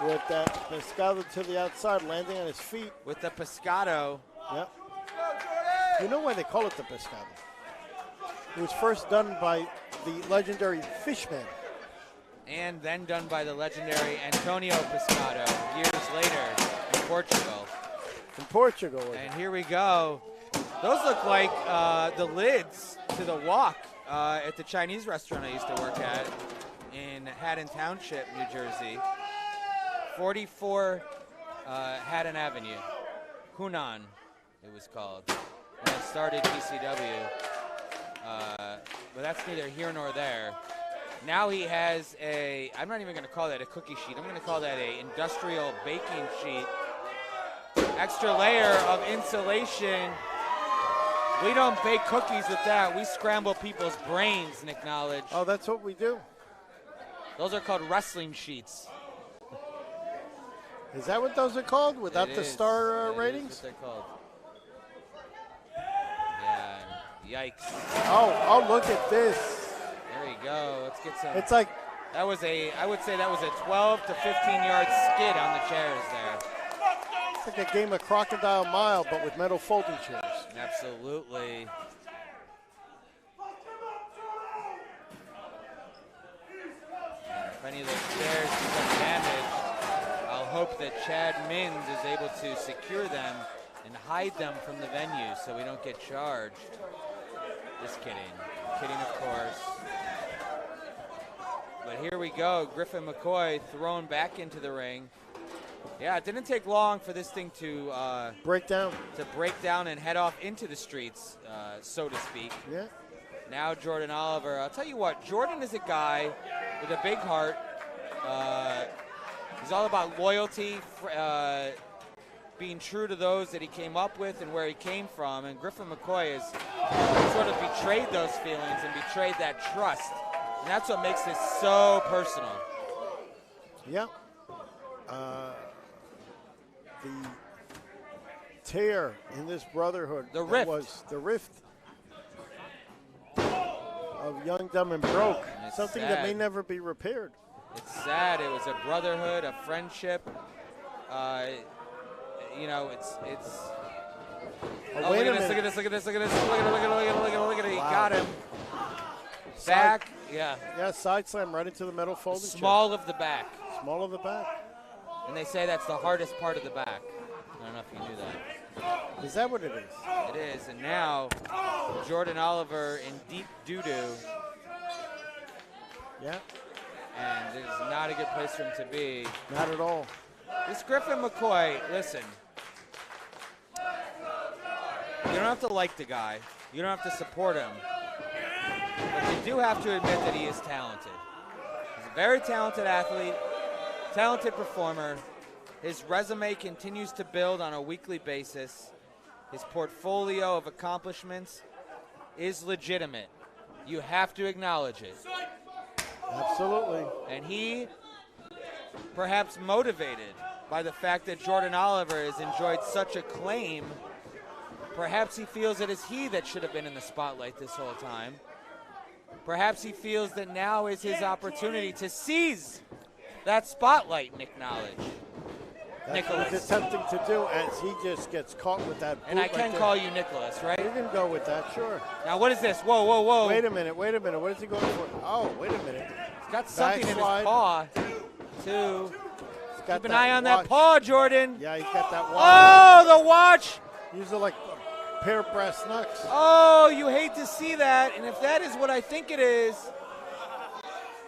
With that pescado to the outside, landing on his feet. With the pescado. Yep. You know why they call it the pescado? It was first done by the legendary Fishman. And then done by the legendary Antonio Pescado years later in Portugal. In Portugal. And here we go. Those look like the lids to the wok at the Chinese restaurant I used to work at in Haddon Township, New Jersey. 44 Haddon Avenue. Hunan, it was called. When I started GCW. But that's neither here nor there. Now he has a, I'm not even going to call that a cookie sheet. I'm going to call that a industrial baking sheet. Extra layer of insulation. We don't bake cookies with that. We scramble people's brains, Nick Knowledge. Oh, that's what we do? Those are called wrestling sheets. Is that what those are called without the star ratings? That's what they're called. Yeah. Yikes. Oh, look at this. There you go. Let's get some. It's like, I would say that was a 12 to 15-yard skid on the chairs there. it's like a game of Crocodile Mile, but with metal folding chairs. Absolutely. If any of those chairs become damaged, I'll hope that Chad Mins is able to secure them and hide them from the venue so we don't get charged. Just kidding. Kidding, of course. But here we go. Griffin McCoy thrown back into the ring. Yeah, it didn't take long for this thing to break down and head off into the streets, so to speak. Yeah. Now Jordan Oliver. I'll tell you what, Jordan is a guy with a big heart. He's all about loyalty, being true to those that he came up with and where he came from. And Griffin McCoy has sort of betrayed those feelings and betrayed that trust. And that's what makes this so personal. Yeah. The tear in this brotherhood. The rift. Was the rift of Young, Dumb, and Broke. It's something sad. that may never be repaired. It's sad. It was a brotherhood, a friendship. You know, it's. Oh, wait a minute. Look at this! Look at this! Look at this! Look at it! He got him. Back, yeah. Yeah, side slam right into the metal folding chair. Small of the back. Small of the back. And they say that's the hardest part of the back. I don't know if you knew that. Is that what it is? It is, and now Jordan Oliver in deep doo-doo. Yeah. And it is not a good place for him to be. Not at all. This Griffin McCoy, listen. You don't have to like the guy. You don't have to support him. But you do have to admit that he is talented. He's a very talented athlete, talented performer. His resume continues to build on a weekly basis. His portfolio of accomplishments is legitimate. You have to acknowledge it. Absolutely. And he, perhaps motivated by the fact that Jordan Oliver has enjoyed such acclaim, perhaps he feels it is he that should have been in the spotlight this whole time. Perhaps he feels that now is his opportunity to seize that spotlight, Nick Knowledge. That's what he's attempting to do as he just gets caught with that boot. And I can call you Nicholas, right? You can go with that, sure. Now what is this? Whoa, whoa, whoa. Wait a minute. What is he going for? Oh, wait a minute. He's got something in his paw. Two. Keep an eye on that paw, Jordan. Yeah, he's got that watch. Oh, the watch. These are like a pair of brass knucks. Oh, you hate to see that. And if that is what I think it is,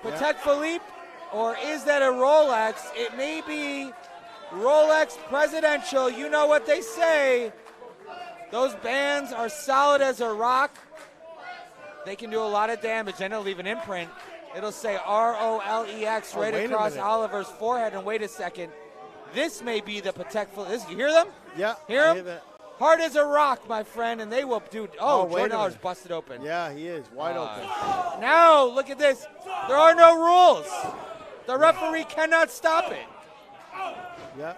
Patek Philippe, or is that a Rolex? It may be Rolex Presidential. You know what they say. Those bands are solid as a rock. They can do a lot of damage. Then it'll leave an imprint. It'll say ROLEX right across Oliver's forehead. And wait a second. This may be the Patek Philippe. You hear them? Yeah. Hear them? Hard as a rock, my friend, and they will do. Oh, Jordan Oliver's busted open. Yeah, he is wide open. Now, look at this. There are no rules. The referee cannot stop it. Yeah.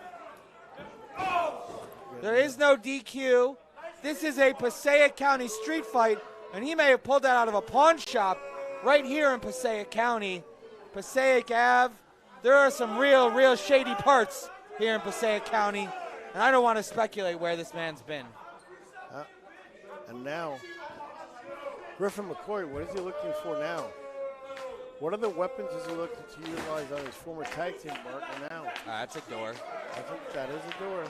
There is no DQ. This is a Passaic County street fight, and he may have pulled that out of a pawn shop right here in Passaic County. Passaic Ave. There are some real shady parts here in Passaic County. And I don't want to speculate where this man's been. And now, Griffin McCoy, what is he looking for now? What other weapons is he looking to utilize on his former tag team partner now? That's a door. I think that is a door.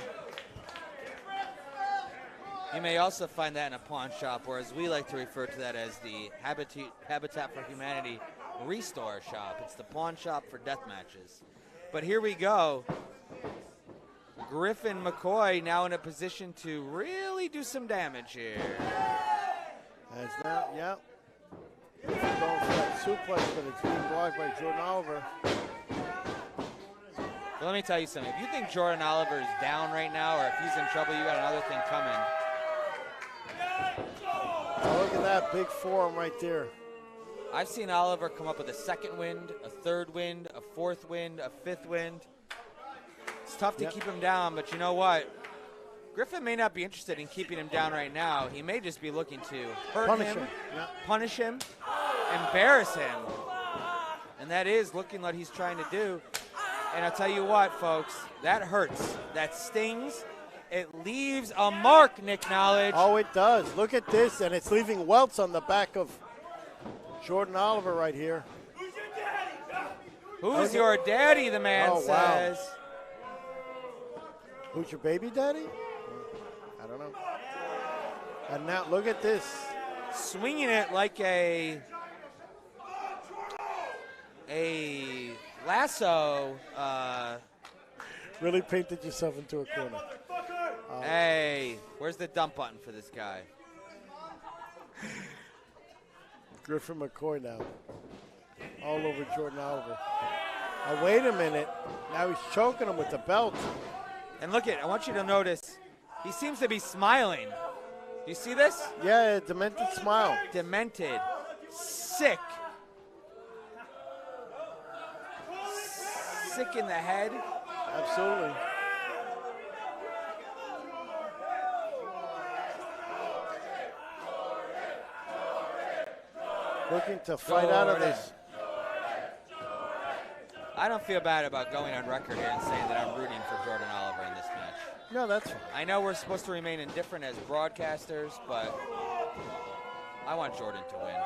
You may also find that in a pawn shop, or as we like to refer to that as the Habitat for Humanity Restore Shop. It's the pawn shop for death matches. But here we go. Griffin McCoy now in a position to really do some damage here. As now, yeah. He's going for that suplex, but it's being blocked by Jordan Oliver. Well, let me tell you something. If you think Jordan Oliver is down right now, or if he's in trouble, you got another thing coming. Oh, look at that big forearm right there. I've seen Oliver come up with a second wind, a third wind, a fourth wind, a fifth wind. It's tough to keep him down, but you know what? Griffin may not be interested in keeping him down right now. He may just be looking to hurt Punish him, him. Yeah. punish him, embarrass him. And that is looking what he's trying to do. And I'll tell you what, folks, that hurts. That stings. It leaves a mark, Nick Knowledge. Oh, it does. Look at this, and it's leaving welts on the back of Jordan Oliver right here. Who's your daddy, the man Oh, wow. says. Who's your baby daddy? I don't know. And now look at this. Swinging it like a lasso. Really painted yourself into a corner. Hey, where's the dump button for this guy? Griffin McCoy now. All over Jordan Oliver. Oh, wait a minute. Now he's choking him with the belt. And look I want you to notice, he seems to be smiling. Do you see this? Yeah, a demented smile. Demented. Sick. Sick in the head. Absolutely. Looking to fight out of this. I don't feel bad about going on record here and saying that I'm rooting for Jordan Oliver in this match. No, that's fine. I know we're supposed to remain indifferent as broadcasters, but I want Jordan to win.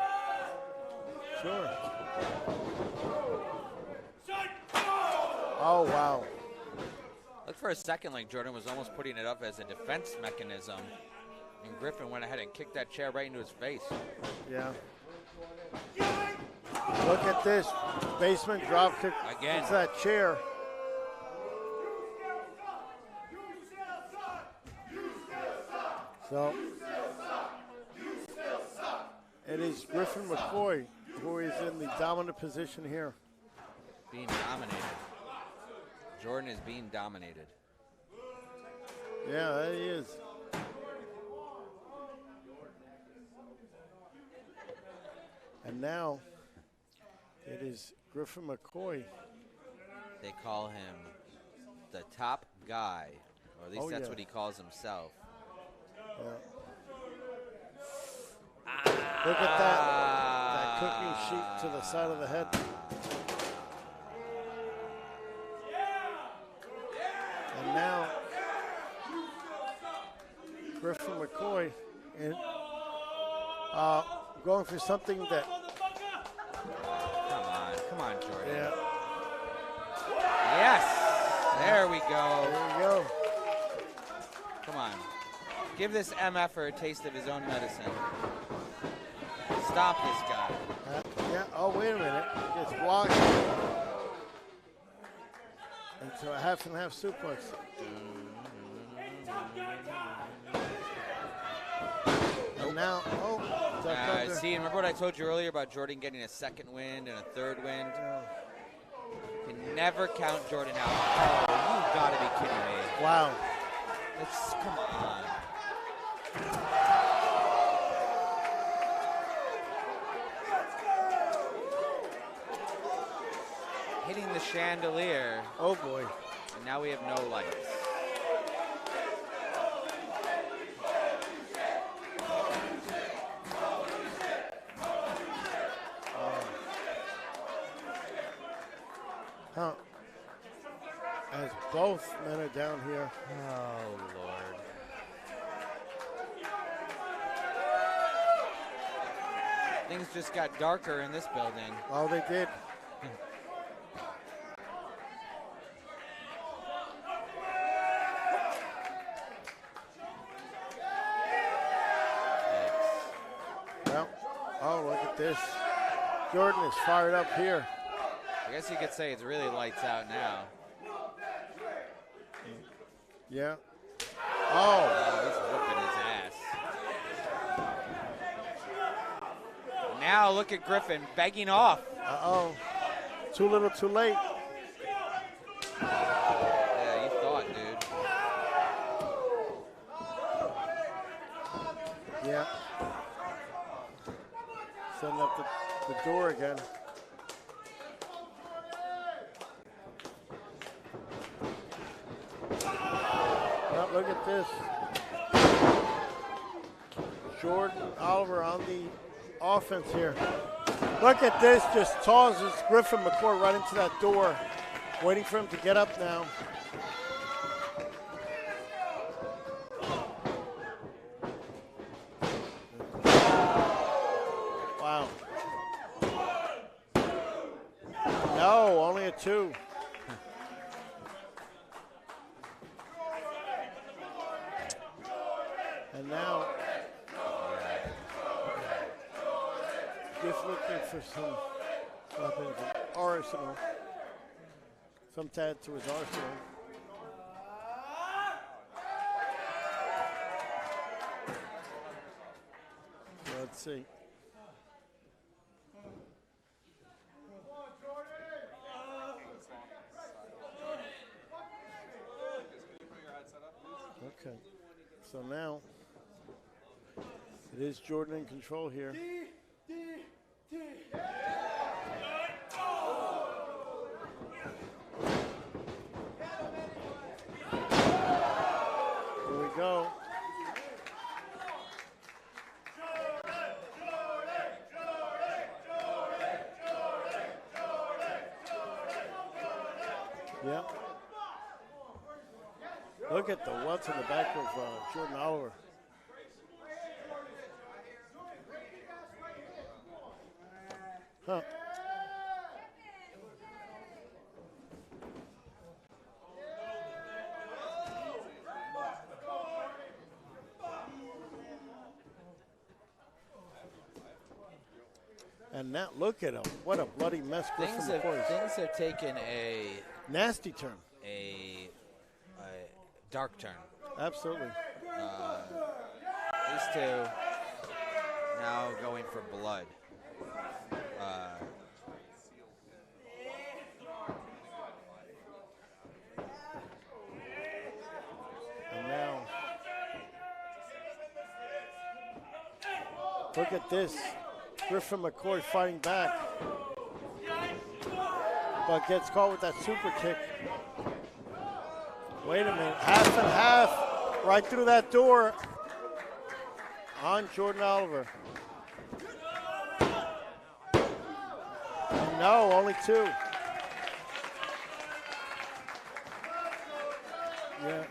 Sure. Oh, wow. Look, for a second like Jordan was almost putting it up as a defense mechanism, and Griffin went ahead and kicked that chair right into his face. Yeah. Look at this. Basement drop kick. Again. It's that chair. So it is Griffin McCoy who is in the dominant position here. Being dominated. Jordan is being dominated. Yeah, he is. And now it is Griffin McCoy. They call him the top guy, or at least that's what he calls himself. Yeah. Look at that cooking sheet to the side of the head. And now Griffin McCoy in, going for something that. Come on, Jordan. Yeah. Yes, there we go. There we go. Come on, give this MFer a taste of his own medicine. Stop this guy. Yeah. Oh, wait a minute. He gets blocked into a half and half suplex. And now, see, remember what I told you earlier about Jordan getting a second wind and a third wind? You can never count Jordan out. Oh, you gotta be kidding me. Wow. Come on. Hitting the chandelier. Oh boy. And now we have no lights. Huh. As both men are down here. Oh, Lord. Things just got darker in this building. Oh, they did. Well, oh, look at this. Jordan is fired up here. I guess you could say it's really lights out now. Yeah. Oh, Oh. he's whooping his ass. Now look at Griffin begging off. Uh-oh. Too little, too late. Yeah, you thought, dude. Yeah. Setting up the door again. Well, Look at this. Jordan Oliver on the offense here. Look at this, just tosses Griffin McCoy right into that door. Waiting for him to get up now. Wow. No, only a 2. And now, just looking for some weapons, arsenal. Some tad to his arsenal. Let's see. Okay. So now it is Jordan in control here. Here we go. Yep. Look at the what's in the back of Jordan Oliver. Huh. And now look at him. What a bloody mess. Things have taken a nasty turn. A dark turn. Absolutely. These two now going for blood. And now, look at this. Griffin McCoy fighting back, but gets caught with that super kick. Wait a minute, half and half, right through that door on Jordan Oliver. And no, only 2. Yeah.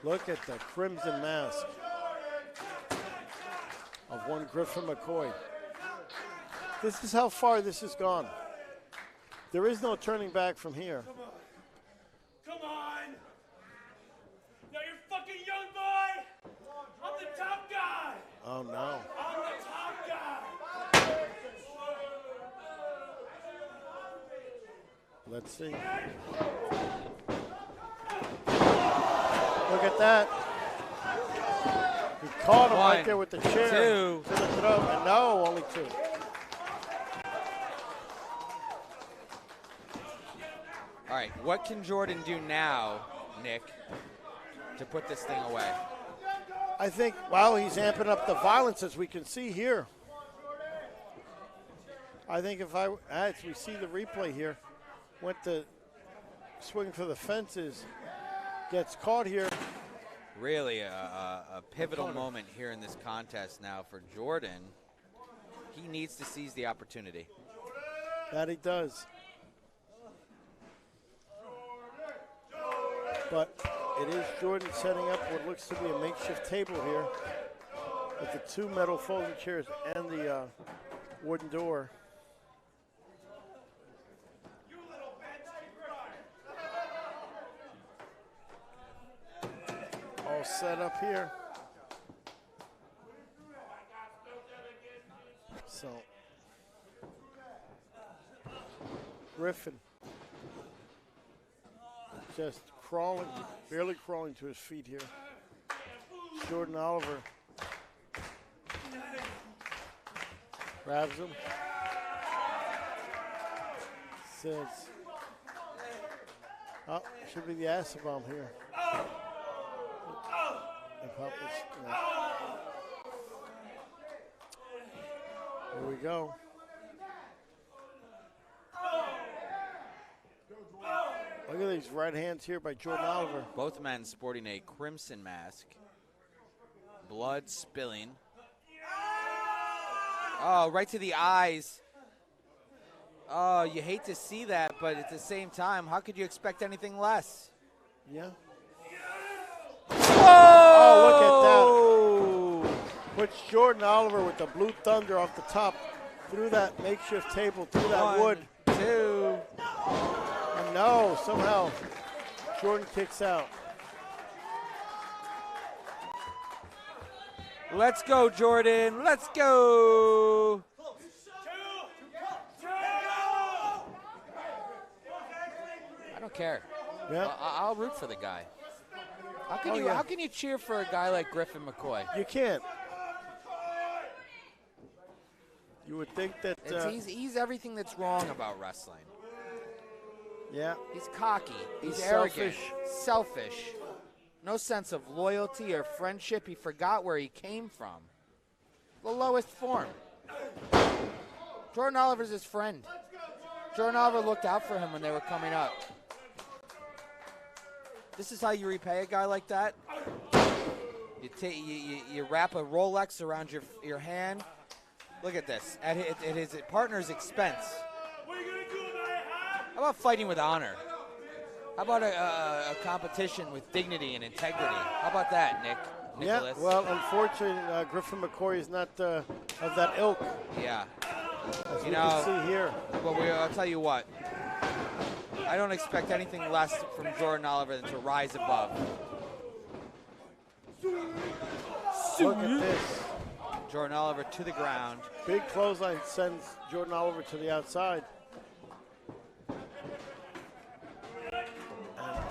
Look at the crimson mask of one Griffin McCoy. This is how far this has gone. There is no turning back from here. Come on! Now you're fucking young boy! I'm the top guy! Oh no. I'm the top guy! Let's see. Look at that. He caught him right there with the chair. 2. To the throat. And no, only 2. All right, what can Jordan do now, Nick, to put this thing away? I think, well, he's amping up the violence as we can see here. I think as we see the replay here, went to swing for the fences, gets caught here. Really a pivotal moment here in this contest now for Jordan. He needs to seize the opportunity. That he does. But it is Jordan setting up what looks to be a makeshift table here with the 2 metal folding chairs and the wooden door. All set up here. So, Griffin just crawling, barely crawling to his feet here. Jordan Oliver grabs him. Says, oh, should be the acid bomb here. Here we go. of these right hands here by Jordan Oliver. Both men sporting a crimson mask. Blood spilling. Oh, right to the eyes. Oh, you hate to see that, but at the same time, how could you expect anything less? Yeah. Oh, look at that. Puts Jordan Oliver with the Blue Thunder off the top, through that makeshift table, through that wood. 2. And no, somehow Jordan kicks out. Let's go, Jordan. Let's go. I don't care. Yeah. I'll root for the guy. How can you cheer for a guy like Griffin McCoy? You can't. You would think that. He's everything that's wrong about wrestling. Yeah. He's cocky. He's arrogant. Selfish. No sense of loyalty or friendship. He forgot where he came from. The lowest form. Jordan Oliver's his friend. Jordan Oliver looked out for him when they were coming up. This is how you repay a guy like that. You wrap a Rolex around your hand. Look at this. At his partner's expense. How about fighting with honor? How about a competition with dignity and integrity? How about that, Nicholas? Yeah, well, unfortunately, Griffin McCoy is not of that ilk. Yeah. As you can see here. But I'll tell you what. I don't expect anything less from Jordan Oliver than to rise above. Look at this. Jordan Oliver to the ground. Big clothesline sends Jordan Oliver to the outside.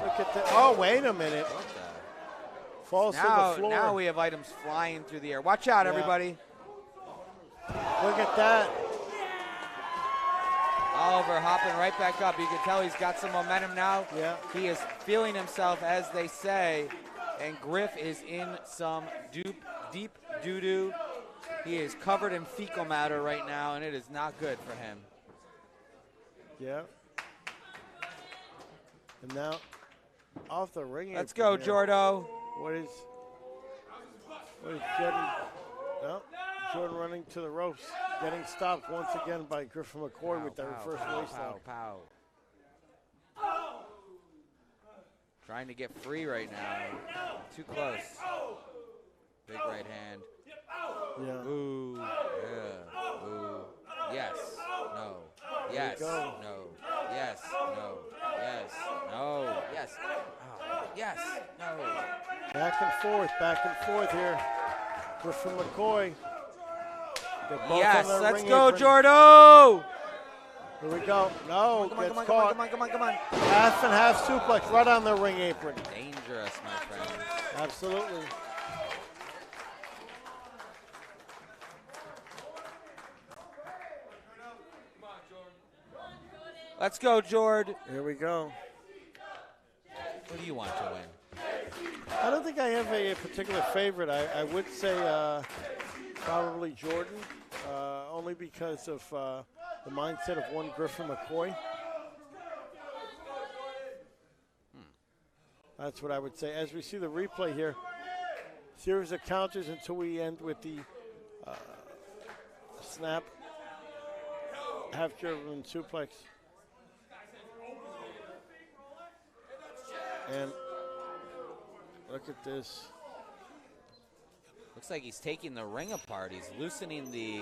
Look at that. Oh, wait a minute. Falls to the floor. Now we have items flying through the air. Watch out, everybody. Look at that. Oliver hopping right back up. You can tell he's got some momentum now. Yeah. He is feeling himself, as they say. And Griff is in some deep doo-doo. He is covered in fecal matter right now, and it is not good for him. Yeah. And now off the ring. Let's go, here. Jordo. What is Jordan? No, Jordan running to the ropes, getting stopped once again by Griffin McCoy with that reverse waistlock. Trying to get free right now. Too close. Big right hand. Yeah. Ooh. Yeah. Ooh. Yes. No. Yes. No. Yes. No. Yes. No. Yes. Oh. Yes. No. Back and forth here. Griffin McCoy. Yes. Let's go, Jordo. Here we go. No, come on, gets caught. Come on. Half and half suplex right on the ring apron. Dangerous, my friend. Absolutely. Let's go, Jord. Here we go. What do you want to win? I don't think I have a particular favorite. I would say probably Jordan, only because of the mindset of one Griffin McCoy. That's what I would say. As we see the replay here, series of counters until we end with the snap, half German suplex. And look at this. Looks like he's taking the ring apart. He's loosening the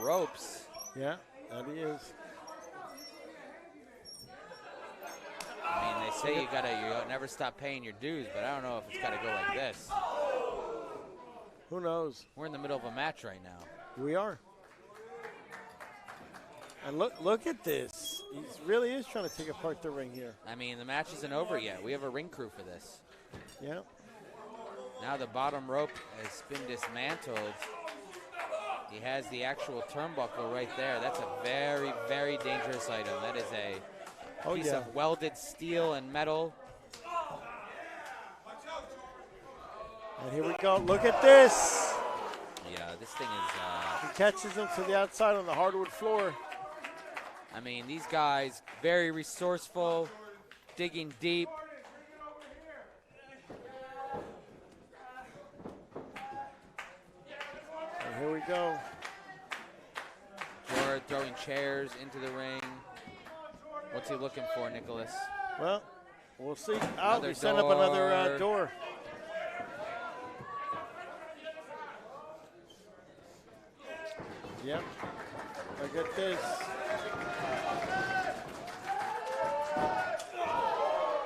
ropes. Yeah, that he is. I mean, they say you never stop paying your dues, but I don't know if it's gotta go like this. Who knows? We're in the middle of a match right now. We are. And look at this. He really is trying to take apart the ring here. I mean, the match isn't over yet. We have a ring crew for this. Yeah. Now the bottom rope has been dismantled. He has the actual turnbuckle right there. That's a very, very dangerous item. That is a piece of welded steel and metal. And here we go. Look at this. Yeah, this thing is... He catches him to the outside on the hardwood floor. I mean, these guys, very resourceful, digging deep. And here we go. Jordan throwing chairs into the ring. What's he looking for, Nicholas? Well, we'll see. Another We set up another door. Yep. Look at this.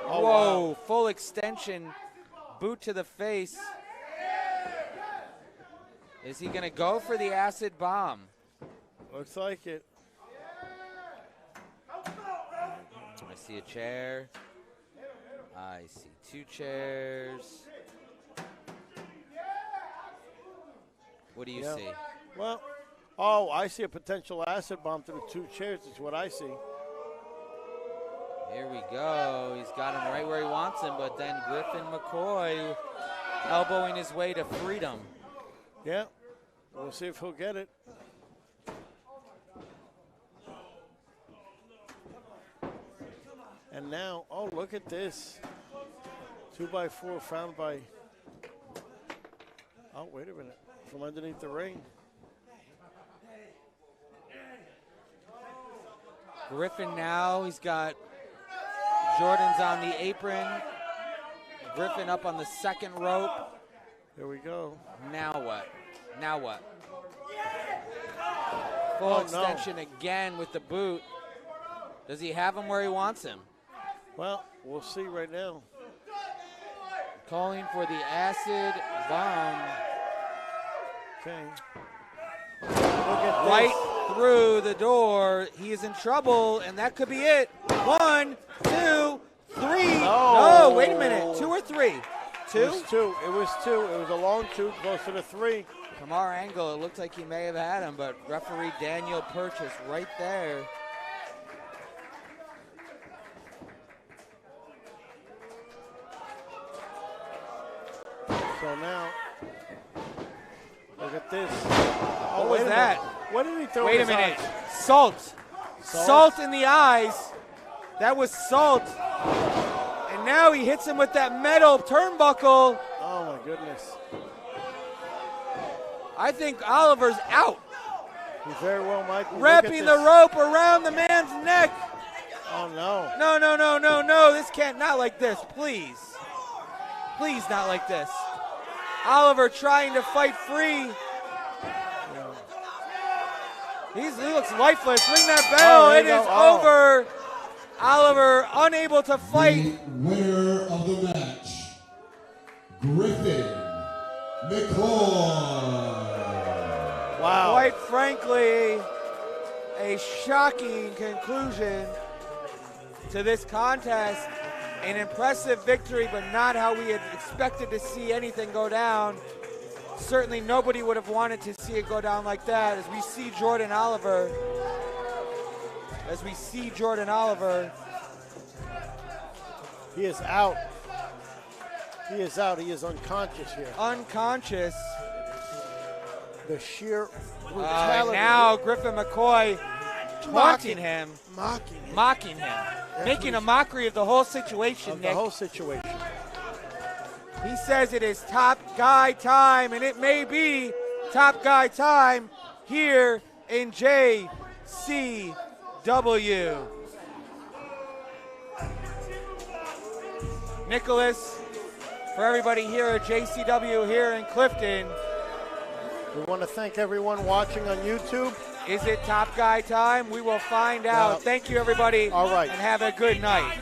Oh, Whoa, wow. full extension, boot to the face. Is he gonna go for the acid bomb? Looks like it. I see a chair. I see 2 chairs. What do you see? Well, oh, I see a potential acid bomb through 2 chairs. Is what I see. Here we go. He's got him right where he wants him, but then Griffin McCoy elbowing his way to freedom. Yeah. We'll see if he'll get it. And now, oh, look at this. 2x4 found by, oh, wait a minute, from underneath the ring. Griffin now, he's got Jordan's on the apron. Griffin up on the second rope. Here we go. Now what? Now what? Full extension again with the boot. Does he have him where he wants him? Well, we'll see right now. Calling for the acid bomb. Okay. Look at this. Right through the door. He is in trouble, and that could be it. 1, 2, 3. No, wait a minute. 2 or 3? 2? It was 2. It was 2. It was a long 2, closer to 3. From our angle, it looked like he may have had him, but referee Daniel Purchase right there. So now, look at this. What was that? What did he throw? Wait a in his minute. eyes? Salt. Salt? Salt in the eyes. That was salt. And now he hits him with that metal turnbuckle. Oh, my goodness. I think Oliver's out. He very well might be. Wrapping the rope around the man's neck. Oh, no. No, no, no, no, no. This can't, not like this, please. Please, not like this. Oliver trying to fight free. He looks lifeless. Ring that bell. It is over. Oliver unable to fight. The winner of the match, Griffin McCoy. Wow. Quite frankly, a shocking conclusion to this contest. An impressive victory, but not how we had expected to see anything go down. Certainly nobody would have wanted to see it go down like that. As we see Jordan Oliver. He is out. He is out. He is unconscious here. Unconscious. The sheer brutality. Now Griffin McCoy taunting him. Mocking him. Making a mockery of the whole situation, Nick. The whole situation. He says it is top guy time, and it may be top guy time here in JCW. Nicholas, for everybody here at JCW here in Clifton. We want to thank everyone watching on YouTube. Is it top guy time? We will find out. Thank you, everybody. All right. And have a good night.